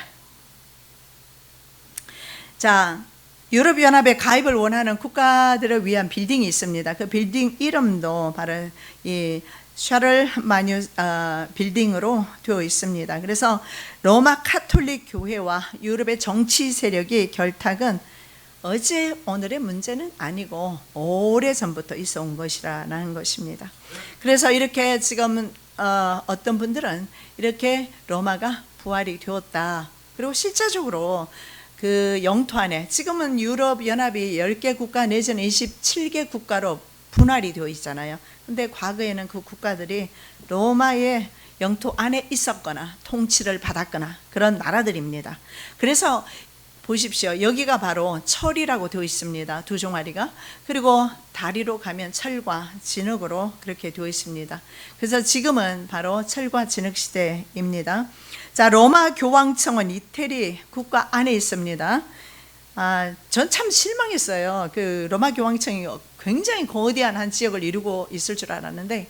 Speaker 1: 자, 유럽연합에 가입을 원하는 국가들을 위한 빌딩이 있습니다. 그 빌딩 이름도 바로 이 샤를마누 빌딩으로 되어 있습니다. 그래서 로마 카톨릭 교회와 유럽의 정치 세력의 결탁은 어제 오늘의 문제는 아니고 오래전부터 있어 온 것이라는 것입니다. 그래서 이렇게 지금 어떤 분들은 이렇게 로마가 부활이 되었다. 그리고 실제적으로 그 영토 안에 지금은 유럽 연합이 10개 국가 내지는 27개 국가로 분할이 되어 있잖아요. 근데 과거에는 그 국가들이 로마의 영토 안에 있었거나 통치를 받았거나 그런 나라들입니다. 그래서 보십시오. 여기가 바로 철이라고 되어 있습니다. 두 종아리가. 그리고 다리로 가면 철과 진흙으로 그렇게 되어 있습니다. 그래서 지금은 바로 철과 진흙 시대입니다. 자, 로마 교황청은 이태리 국가 안에 있습니다. 전 참 실망했어요. 그 로마 교황청이 굉장히 거대한 한 지역을 이루고 있을 줄 알았는데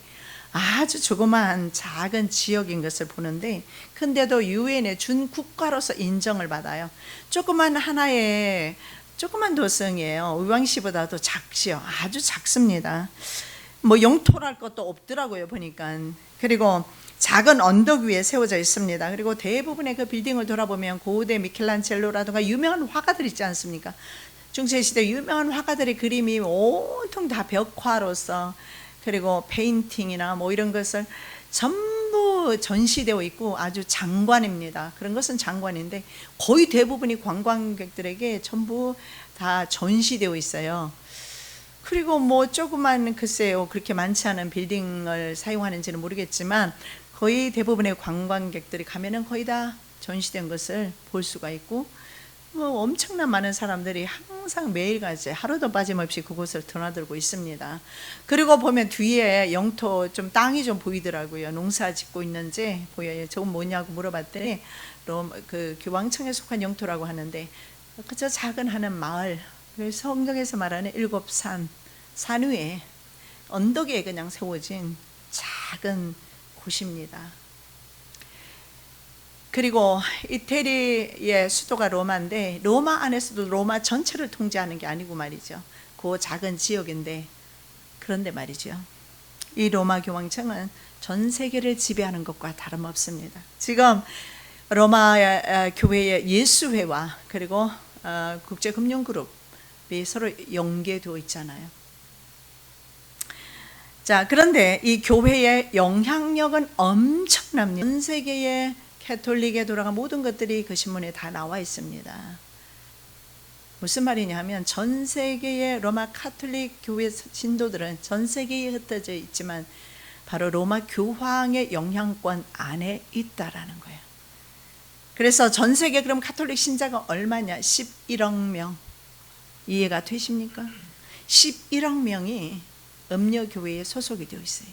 Speaker 1: 아주 조그마한 작은 지역인 것을 보는데, 근데도 유엔의 준국가로서 인정을 받아요. 조그만 하나의 조그만 도성이에요. 의왕시보다도 작지요. 아주 작습니다. 뭐 영토랄 것도 없더라고요, 보니까. 그리고 작은 언덕 위에 세워져 있습니다. 그리고 대부분의 그 빌딩을 돌아보면 고대 미켈란젤로라든가 유명한 화가들 있지 않습니까? 중세시대 유명한 화가들의 그림이 온통 다 벽화로서, 그리고 페인팅이나 뭐 이런 것을 전부 전시되어 있고 아주 장관입니다. 그런 것은 장관인데 거의 대부분이 관광객들에게 전부 다 전시되어 있어요. 그리고 뭐 조그만, 글쎄요, 그렇게 많지 않은 빌딩을 사용하는지는 모르겠지만 거의 대부분의 관광객들이 가면은 거의 다 전시된 것을 볼 수가 있고, 뭐 엄청난 많은 사람들이 항상 매일같이 하루도 빠짐없이 그곳을 드나들고 있습니다. 그리고 보면 뒤에 영토 좀 땅이 좀 보이더라고요. 농사 짓고 있는지 보여요. 저건 뭐냐고 물어봤더니 그 교황청에 속한 영토라고 하는데, 그저 작은 하는 마을, 성경에서 말하는 7산, 산 위에 언덕 위에 그냥 세워진 작은 곳입니다. 그리고 이태리의 수도가 로마인데 로마 안에서도 로마 전체를 통제하는 게 아니고 말이죠. 그 작은 지역인데, 그런데 말이죠, 이 로마 교황청은 전 세계를 지배하는 것과 다름없습니다. 지금 로마 교회의 예수회와 그리고 국제금융그룹이 서로 연계되어 있잖아요. 자, 그런데 이 교회의 영향력은 엄청납니다. 전 세계의 캐톨릭에 돌아간 모든 것들이 그 신문에 다 나와 있습니다. 무슨 말이냐 하면 전 세계의 로마 카톨릭 교회 신도들은 전 세계에 흩어져 있지만 바로 로마 교황의 영향권 안에 있다라는 거예요. 그래서 전 세계 그럼 카톨릭 신자가 얼마냐? 11억 명. 이해가 되십니까? 11억 명이 음녀교회에 소속이 되어 있어요.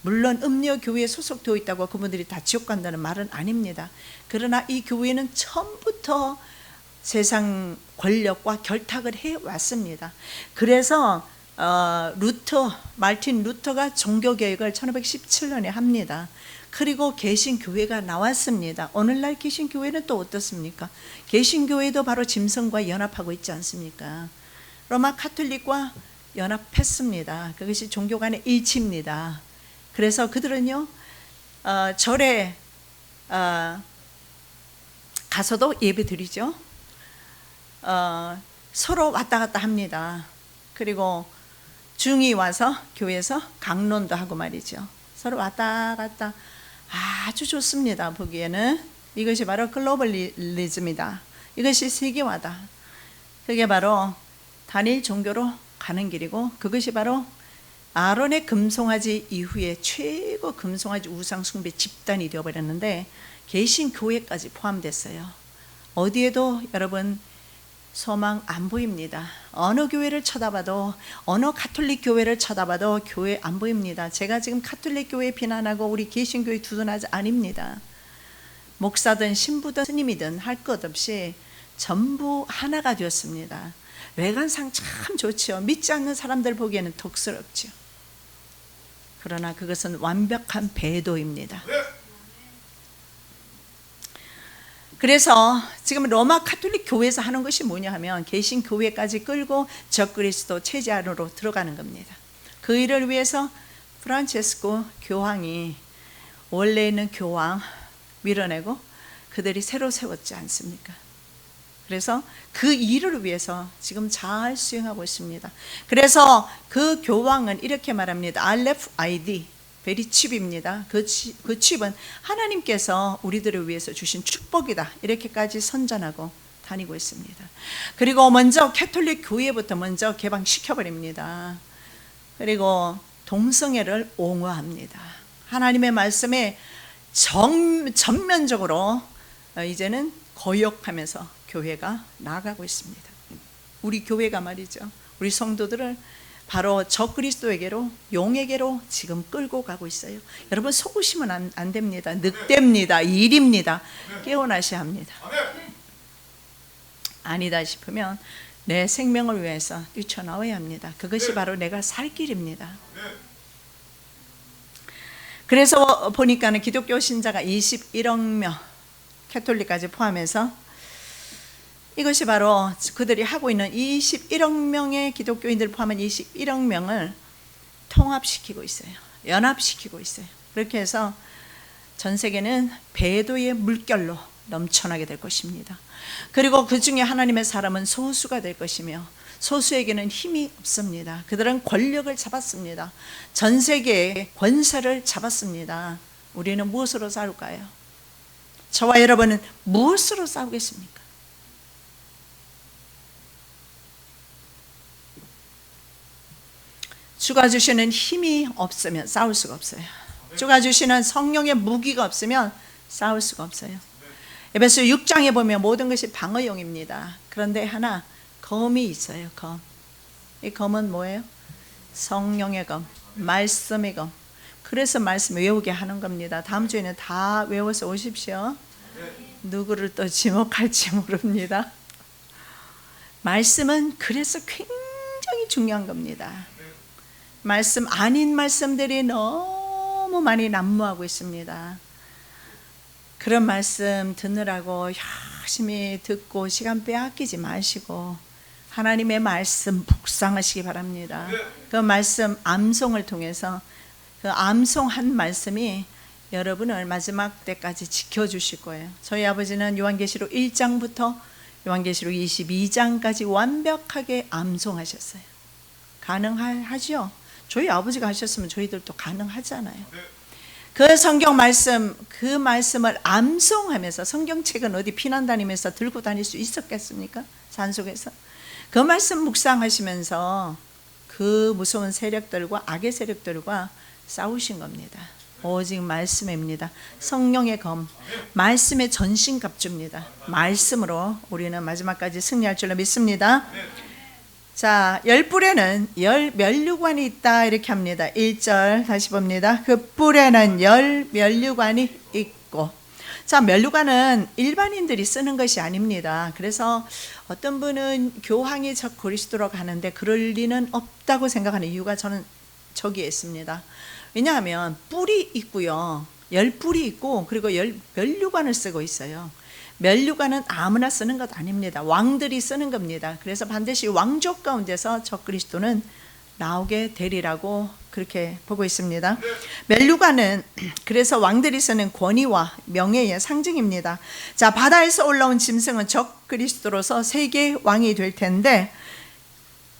Speaker 1: 물론 음녀교회에 소속되어 있다고 그분들이 다 지옥 간다는 말은 아닙니다. 그러나 이 교회는 처음부터 세상 권력과 결탁을 해왔습니다. 그래서 마르틴 루터가 종교개혁을 1517년에 합니다. 그리고 개신교회가 나왔습니다. 오늘날 개신교회는 또 어떻습니까? 개신교회도 바로 짐승과 연합하고 있지 않습니까? 로마 카톨릭과 연합했습니다. 그것이 종교 간의 일치입니다. 그래서 그들은요, 절에 가서도 예배 드리죠. 서로 왔다 갔다 합니다. 그리고 중이 와서 교회에서 강론도 하고 말이죠. 서로 왔다 갔다 아주 좋습니다. 보기에는 이것이 바로 글로벌리즘이다. 이것이 세계화다. 그게 바로 단일 종교로 가는 길이고, 그것이 바로 아론의 금송아지 이후에 최고 금송아지 우상 숭배 집단이 되어버렸는데 개신교회까지 포함됐어요. 어디에도 여러분 소망 안 보입니다. 어느 교회를 쳐다봐도, 어느 카톨릭 교회를 쳐다봐도 교회 안 보입니다. 제가 지금 카톨릭 교회 비난하고 우리 개신교회 두둔하지 아닙니다. 목사든 신부든 스님이든 할 것 없이 전부 하나가 되었습니다. 외관상 참 좋죠. 믿지 않는 사람들 보기에는 독스럽죠. 그러나 그것은 완벽한 배도입니다. 그래서 지금 로마 카톨릭 교회에서 하는 것이 뭐냐 하면 개신교회까지 끌고 적그리스도 체제 안으로 들어가는 겁니다. 그 일을 위해서 프란체스코 교황이 원래 있는 교황 밀어내고 그들이 새로 세웠지 않습니까? 그래서 그 일을 위해서 지금 잘 수행하고 있습니다. 그래서 그 교황은 이렇게 말합니다. RFID, 베리칩입니다. 그 칩은 하나님께서 우리들을 위해서 주신 축복이다, 이렇게까지 선전하고 다니고 있습니다. 그리고 먼저 캐톨릭 교회부터 먼저 개방시켜버립니다. 그리고 동성애를 옹호합니다. 하나님의 말씀에 전면적으로 이제는 거역하면서 교회가 나아가고 있습니다. 우리 교회가 말이죠, 우리 성도들을 바로 적그리스도에게로, 용에게로 지금 끌고 가고 있어요. 여러분, 속으시면 안 됩니다. 늑대입니다. 일입니다. 깨어나셔야 합니다. 아니다 싶으면 내 생명을 위해서 뛰쳐나와야 합니다. 그것이 바로 내가 살 길입니다. 그래서 보니까는 기독교 신자가 21억 명, 캐톨릭까지 포함해서 이것이 바로 그들이 하고 있는 21억 명의 기독교인들을 포함한 21억 명을 통합시키고 있어요. 연합시키고 있어요. 그렇게 해서 전 세계는 배도의 물결로 넘쳐나게 될 것입니다. 그리고 그 중에 하나님의 사람은 소수가 될 것이며, 소수에게는 힘이 없습니다. 그들은 권력을 잡았습니다. 전 세계의 권세를 잡았습니다. 우리는 무엇으로 싸울까요? 저와 여러분은 무엇으로 싸우겠습니까? 주가 주시는 힘이 없으면 싸울 수가 없어요. 주가 주시는 성령의 무기가 없으면 싸울 수가 없어요. 에베소 6장에 보면 모든 것이 방어용입니다. 그런데 하나, 검이 있어요. 검. 이 검은 뭐예요? 성령의 검, 말씀의 검. 그래서 말씀 외우게 하는 겁니다. 다음 주에는 다 외워서 오십시오. 누구를 또 지목할지 모릅니다. 말씀은 그래서 굉장히 중요한 겁니다. 말씀 아닌 말씀들이 너무 많이 난무하고 있습니다. 그런 말씀 듣느라고 열심히 듣고 시간 빼앗기지 마시고 하나님의 말씀 묵상하시기 바랍니다. 그 말씀 암송을 통해서 그 암송한 말씀이 여러분을 마지막 때까지 지켜주실 거예요. 저희 아버지는 요한계시록 1장부터 요한계시록 22장까지 완벽하게 암송하셨어요. 가능하죠? 저희 아버지가 하셨으면 저희들도 가능하잖아요. 그 성경 말씀, 그 말씀을 암송하면서, 성경책은 어디 피난 다니면서 들고 다닐 수 있었겠습니까? 산속에서. 그 말씀 묵상하시면서 그 무서운 세력들과 악의 세력들과 싸우신 겁니다. 오직 말씀입니다. 성령의 검, 말씀의 전신갑주입니다. 말씀으로 우리는 마지막까지 승리할 줄로 믿습니다. 자, 열 뿔에는 열 면류관이 있다, 이렇게 합니다. 1절 다시 봅니다. 그 뿔에는 열 면류관이 있고. 자, 면류관은 일반인들이 쓰는 것이 아닙니다. 그래서 어떤 분은 교황이 적 그리스도로 가는데 그럴 리는 없다고 생각하는 이유가 저는 저기에 있습니다. 왜냐하면 뿔이 있고요, 열 뿔이 있고, 그리고 면류관을 쓰고 있어요. 면류관은 아무나 쓰는 것 아닙니다. 왕들이 쓰는 겁니다. 그래서 반드시 왕족 가운데서 적그리스도는 나오게 되리라고 그렇게 보고 있습니다. 면류관은 그래서 왕들이 쓰는 권위와 명예의 상징입니다. 자, 바다에서 올라온 짐승은 적그리스도로서 세계 왕이 될 텐데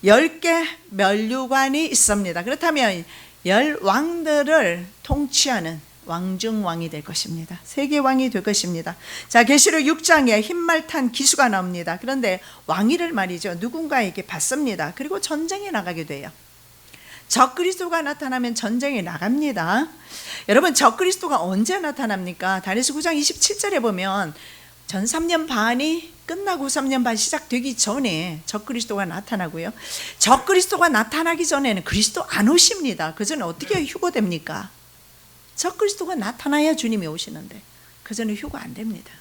Speaker 1: 10개 면류관이 있습니다. 그렇다면 10 왕들을 통치하는 왕중왕이 될 것입니다. 세계 왕이 될 것입니다. 자, 계시록 6장에 흰말 탄 기수가 나옵니다. 그런데 왕위를 말이죠, 누군가에게 받습니다. 그리고 전쟁에 나가게 돼요. 적그리스도가 나타나면 전쟁에 나갑니다. 여러분, 적그리스도가 언제 나타납니까? 다니엘서 9장 27절에 보면 전 3년 반이 끝나고 3년 반 시작되기 전에 적그리스도가 나타나고요. 적그리스도가 나타나기 전에는 그리스도 안 오십니다. 그 전에 어떻게 휴거됩니까? 적그리스도가 나타나야 주님이 오시는데 그 전에 휴거 안 됩니다.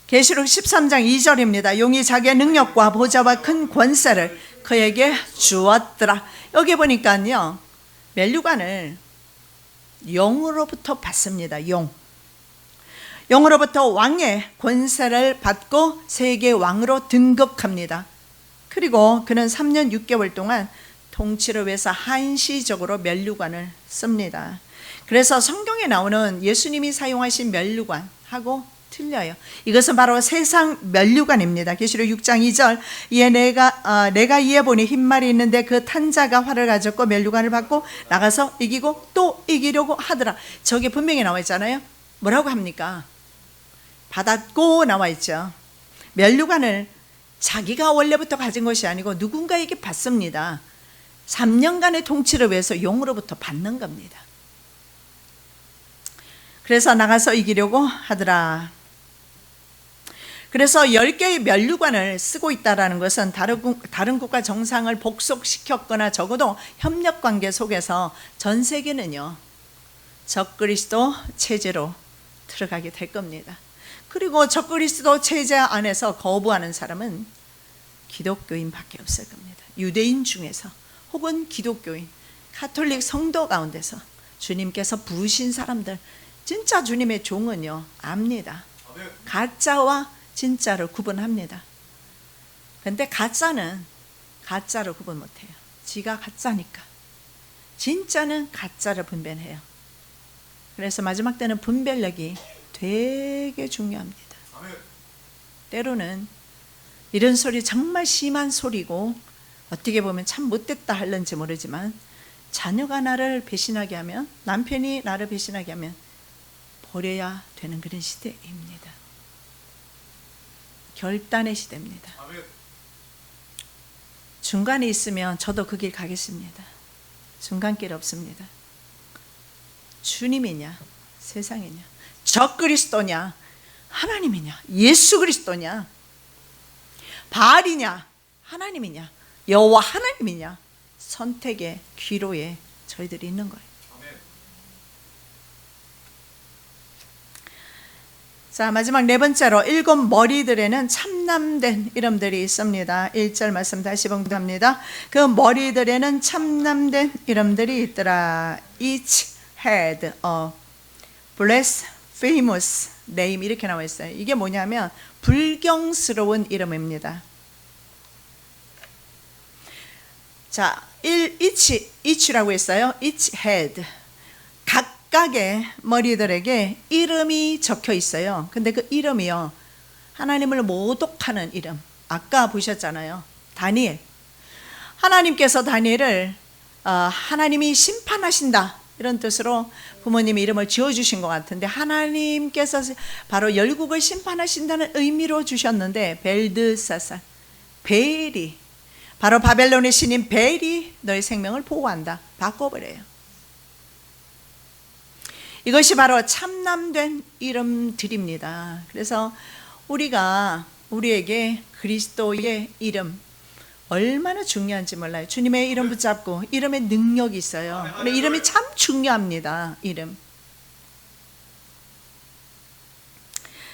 Speaker 1: 계시록 13장 2절입니다. 용이 자기의 능력과 보좌와 큰 권세를 그에게 주었더라. 여기 보니까요, 면류관을 용으로부터 받습니다. 용으로부터 왕의 권세를 받고 세계 왕으로 등극합니다. 그리고 그는 3년 6개월 동안 통치를 위해서 한시적으로 면류관을 씁니다. 그래서 성경에 나오는 예수님이 사용하신 면류관하고 틀려요. 이것은 바로 세상 면류관입니다. 계시록 6장 2절 이에 내가 이에 보니 흰말이 있는데 그 탄 자가 활을 가졌고 면류관을 받고 나가서 이기고 또 이기려고 하더라. 저게 분명히 나와 있잖아요. 뭐라고 합니까? 받았고 나와 있죠. 면류관을 자기가 원래부터 가진 것이 아니고 누군가에게 받습니다. 3년간의 통치를 위해서 용으로부터 받는 겁니다. 그래서 나가서 이기려고 하더라. 그래서 10개의 면류관을 쓰고 있다는 것은 다른 국가 정상을 복속시켰거나 적어도 협력관계 속에서 전 세계는요 적그리스도 체제로 들어가게 될 겁니다. 그리고 적그리스도 체제 안에서 거부하는 사람은 기독교인밖에 없을 겁니다. 유대인 중에서 혹은 기독교인, 가톨릭 성도 가운데서 주님께서 부으신 사람들, 진짜 주님의 종은요 압니다. 가짜와 진짜를 구분합니다. 근데 가짜는 가짜를 구분 못해요. 지가 가짜니까. 진짜는 가짜를 분별해요. 그래서 마지막 때는 분별력이 되게 중요합니다. 때로는 이런 소리 정말 심한 소리고 어떻게 보면 참 못됐다 할는지 모르지만 자녀가 나를 배신하게 하면, 남편이 나를 배신하게 하면 버려야 되는 그런 시대입니다. 결단의 시대입니다. 중간에 있으면 저도 그 길 가겠습니다. 중간길 없습니다. 주님이냐 세상이냐, 적그리스도냐 하나님이냐, 예수 그리스도냐, 바알이냐 하나님이냐, 여호와 하나님이냐, 선택의 기로에 저희들이 있는 거예요. 자, 마지막 네 번째로 7 머리들에는 참남된 이름들이 있습니다. 1절 말씀 다시 봉독합니다. 그 머리들에는 참남된 이름들이 있더라. Each had a blasphemous name, 이렇게 나와 있어요. 이게 뭐냐면 불경스러운 이름입니다. 자, each라고 했어요. each had, 각각의 머리들에게 이름이 적혀 있어요. 근데 그 이름이요 하나님을 모독하는 이름. 아까 보셨잖아요. 다니엘. 하나님께서 다니엘을 하나님이 심판하신다 이런 뜻으로 부모님이 이름을 지어주신 것 같은데, 하나님께서 바로 열국을 심판하신다는 의미로 주셨는데, 벨드사살, 벨이, 바로 바벨론의 신인 벨이 너의 생명을 보호한다, 바꿔버려요. 이것이 바로 참남된 이름들입니다. 그래서 우리에게 그리스도의 이름 얼마나 중요한지 몰라요. 주님의 이름 붙잡고, 이름의 능력이 있어요. 이름이 참 중요합니다. 이름.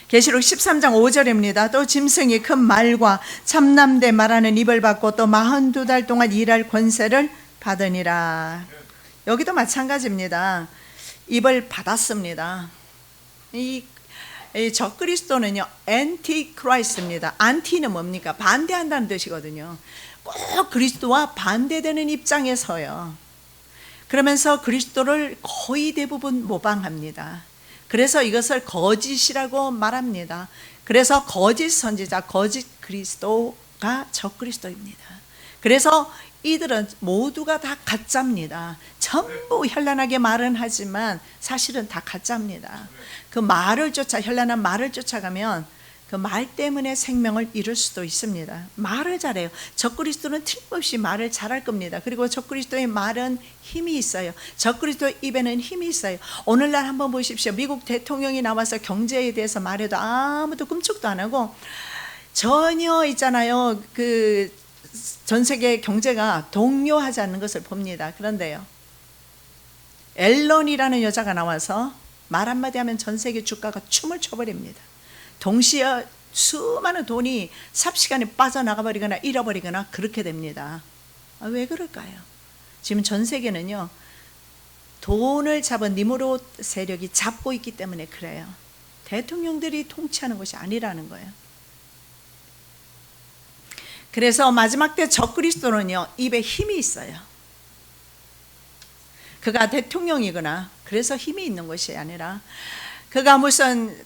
Speaker 1: 계시록 13장 5절입니다. 또 짐승이 큰 말과 참남되 말하는 입을 받고 또 42달 동안 일할 권세를 받으니라. 여기도 마찬가지입니다. 입을 받았습니다. 이 적그리스도는요 엔티크라이스트입니다. 안티는 뭡니까? 반대한다는 뜻이거든요. 꼭 그리스도와 반대되는 입장에 서요. 그러면서 그리스도를 거의 대부분 모방합니다. 그래서 이것을 거짓이라고 말합니다. 그래서 거짓 선지자, 거짓 그리스도가 적그리스도입니다. 그래서 이들은 모두가 다 가짜입니다. 전부 현란하게 말은 하지만 사실은 다 가짜입니다. 그 말을 현란한 말을 쫓아가면 그 말 때문에 생명을 잃을 수도 있습니다. 말을 잘해요. 적그리스도는 틀림없이 말을 잘할 겁니다. 그리고 적그리스도의 말은 힘이 있어요. 적그리스도의 입에는 힘이 있어요. 오늘날 한번 보십시오. 미국 대통령이 나와서 경제에 대해서 말해도 아무도 꿈쩍도 안 하고, 전혀 있잖아요, 그 전 세계 경제가 동요하지 않는 것을 봅니다. 그런데요, 앨런이라는 여자가 나와서 말 한마디 하면 전 세계 주가가 춤을 춰버립니다. 동시에 수많은 돈이 삽시간에 빠져나가 버리거나 잃어버리거나 그렇게 됩니다. 왜 그럴까요? 지금 전 세계는요 돈을 잡은 니무롯 세력이 잡고 있기 때문에 그래요. 대통령들이 통치하는 것이 아니라는 거예요. 그래서 마지막 때 적그리스도는요 입에 힘이 있어요. 그가 대통령이거나 그래서 힘이 있는 것이 아니라 그가 무슨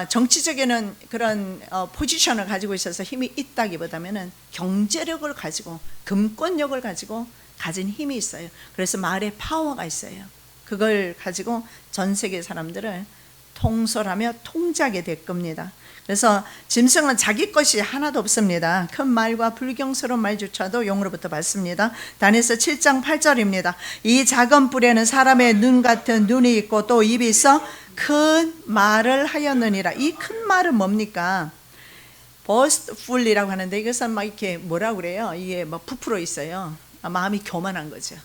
Speaker 1: 정치적인 그런 포지션을 가지고 있어서 힘이 있다기보다는 경제력을 가지고 금권력을 가지고 가진 힘이 있어요. 그래서 마을에 파워가 있어요. 그걸 가지고 전 세계 사람들을 통솔하며 통제하게 될 겁니다. 그래서 짐승은 자기 것이 하나도 없습니다. 큰 말과 불경스러운 말조차도 용으로부터 받습니다. 다니엘서 7장 8절입니다. 이 작은 뿔에는 사람의 눈 같은 눈이 있고 또 입이 있어 큰 말을 하였느니라. 이 큰 말은 뭡니까? boastful이라고 하는데 이것은 막 이렇게 뭐라 그래요? 이게 막 부풀어 있어요. 마음이 교만한 거죠.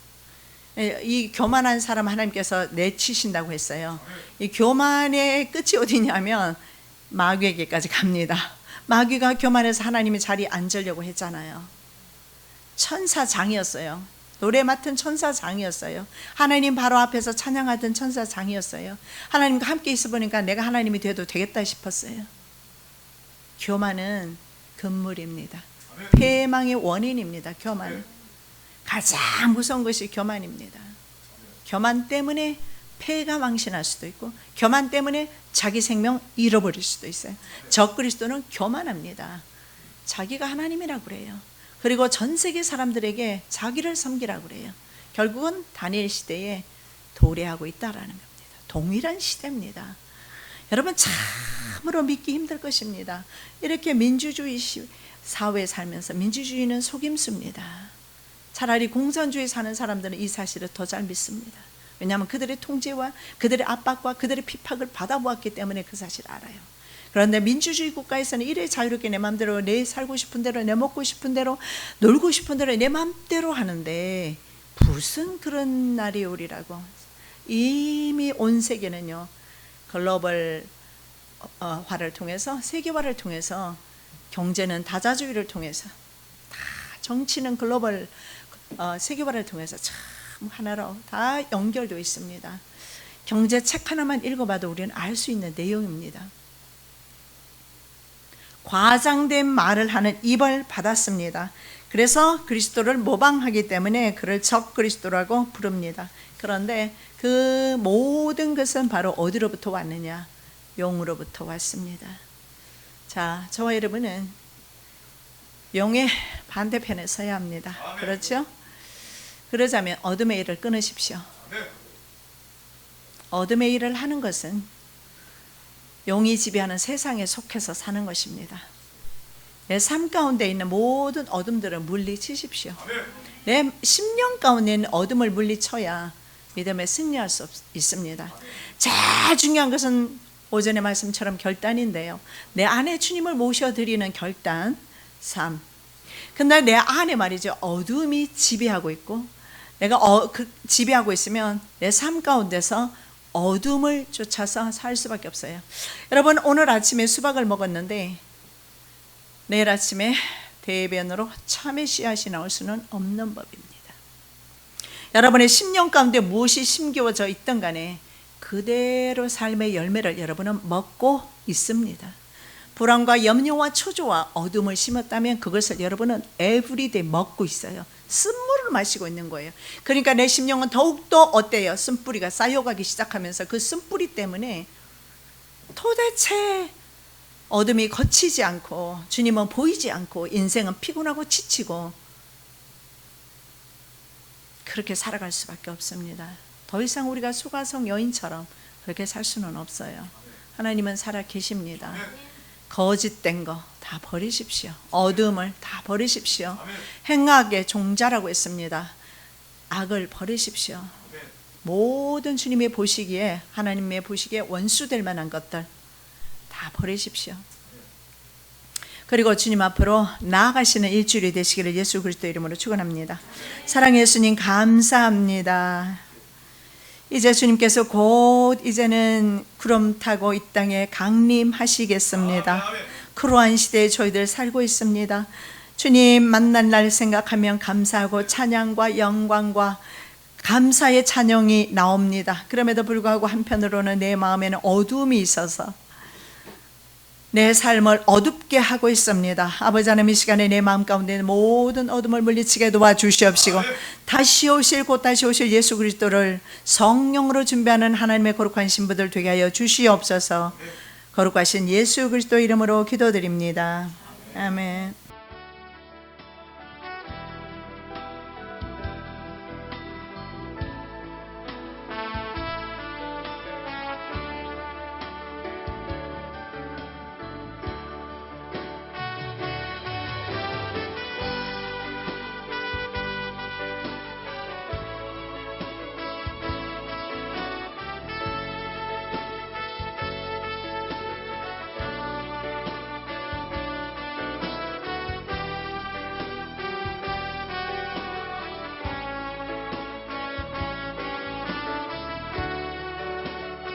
Speaker 1: 이 교만한 사람 하나님께서 내치신다고 했어요. 이 교만의 끝이 어디냐면 마귀에게까지 갑니다. 마귀가 교만해서 하나님의 자리에 앉으려고 했잖아요. 천사장이었어요. 노래 맡은 천사장이었어요. 하나님 바로 앞에서 찬양하던 천사장이었어요. 하나님과 함께 있어 보니까 내가 하나님이 돼도 되겠다 싶었어요. 교만은 금물입니다. 패망의 원인입니다. 교만은 가장 무서운 것이 교만입니다. 교만 때문에 폐가 망신할 수도 있고 교만 때문에 자기 생명 잃어버릴 수도 있어요. 적그리스도는 교만합니다. 자기가 하나님이라고 그래요. 그리고 전 세계 사람들에게 자기를 섬기라고 그래요. 결국은 다니엘 시대에 도래하고 있다라는 겁니다. 동일한 시대입니다. 여러분 참으로 믿기 힘들 것입니다. 이렇게 민주주의 사회에 살면서 민주주의는 속임수입니다. 차라리 공산주의 사는 사람들은 이 사실을 더 잘 믿습니다. 왜냐하면 그들의 통제와 그들의 압박과 그들의 핍박을 받아보았기 때문에 그 사실을 알아요. 그런데 민주주의 국가에서는 이래 자유롭게 내 마음대로 내 살고 싶은 대로 내 먹고 싶은 대로 놀고 싶은 대로 내 마음대로 하는데 무슨 그런 날이 오리라고. 이미 온 세계는요 글로벌 화를 통해서 세계화를 통해서 경제는 다자주의를 통해서 다 정치는 글로벌 세계화를 통해서 참 하나로 다 연결되어 있습니다. 경제책 하나만 읽어봐도 우리는 알 수 있는 내용입니다. 과장된 말을 하는 입을 받았습니다. 그래서 그리스도를 모방하기 때문에 그를 적그리스도라고 부릅니다. 그런데 그 모든 것은 바로 어디로부터 왔느냐? 용으로부터 왔습니다. 자, 저와 여러분은 용의 반대편에 서야 합니다. 그렇죠? 그러자면 어둠의 일을 끊으십시오. 어둠의 일을 하는 것은 용이 지배하는 세상에 속해서 사는 것입니다. 내 삶 가운데 있는 모든 어둠들을 물리치십시오. 내 심령 가운데 있는 어둠을 물리쳐야 믿음에 승리할 수 있습니다. 제일 중요한 것은 오전의 말씀처럼 결단인데요. 내 안에 주님을 모셔드리는 결단, 삶. 근데 내 안에 말이죠. 어둠이 지배하고 있고 내가 지배하고 있으면 내 삶 가운데서 어둠을 쫓아서 살 수밖에 없어요. 여러분 오늘 아침에 수박을 먹었는데 내일 아침에 대변으로 참외 씨앗이 나올 수는 없는 법입니다. 여러분의 심령 가운데 무엇이 심겨져 있든 간에 그대로 삶의 열매를 여러분은 먹고 있습니다. 불안과 염려와 초조와 어둠을 심었다면 그것을 여러분은 에브리데이 먹고 있어요. 쓴물을 마시고 있는 거예요. 그러니까 내 심령은 더욱더 어때요? 쓴뿌리가 쌓여가기 시작하면서 그 쓴뿌리 때문에 도대체 어둠이 거치지 않고 주님은 보이지 않고 인생은 피곤하고 지치고 그렇게 살아갈 수밖에 없습니다. 더 이상 우리가 수가성 여인처럼 그렇게 살 수는 없어요. 하나님은 살아 계십니다. 거짓된 거 다 버리십시오. 어둠을 다 버리십시오. 행악의 종자라고 했습니다. 악을 버리십시오. 모든 주님의 보시기에 하나님의 보시기에 원수될 만한 것들 다 버리십시오. 그리고 주님 앞으로 나아가시는 일주일이 되시기를 예수 그리스도 이름으로 축원합니다. 사랑의 예수님 감사합니다. 이제 주님께서 곧 이제는 구름 타고 이 땅에 강림하시겠습니다. 그러한 시대에 저희들 살고 있습니다. 주님 만날 날 생각하면 감사하고 찬양과 영광과 감사의 찬양이 나옵니다. 그럼에도 불구하고 한편으로는 내 마음에는 어두움이 있어서 내 삶을 어둡게 하고 있습니다. 아버지 하나님, 이 시간에 내 마음 가운데 있는 모든 어둠을 물리치게 도와주시옵시고 다시 오실 곧 다시 오실 예수 그리스도를 성령으로 준비하는 하나님의 거룩한 신부들 되게 하여 주시옵소서. 거룩하신 예수 그리스도 이름으로 기도드립니다. 아멘.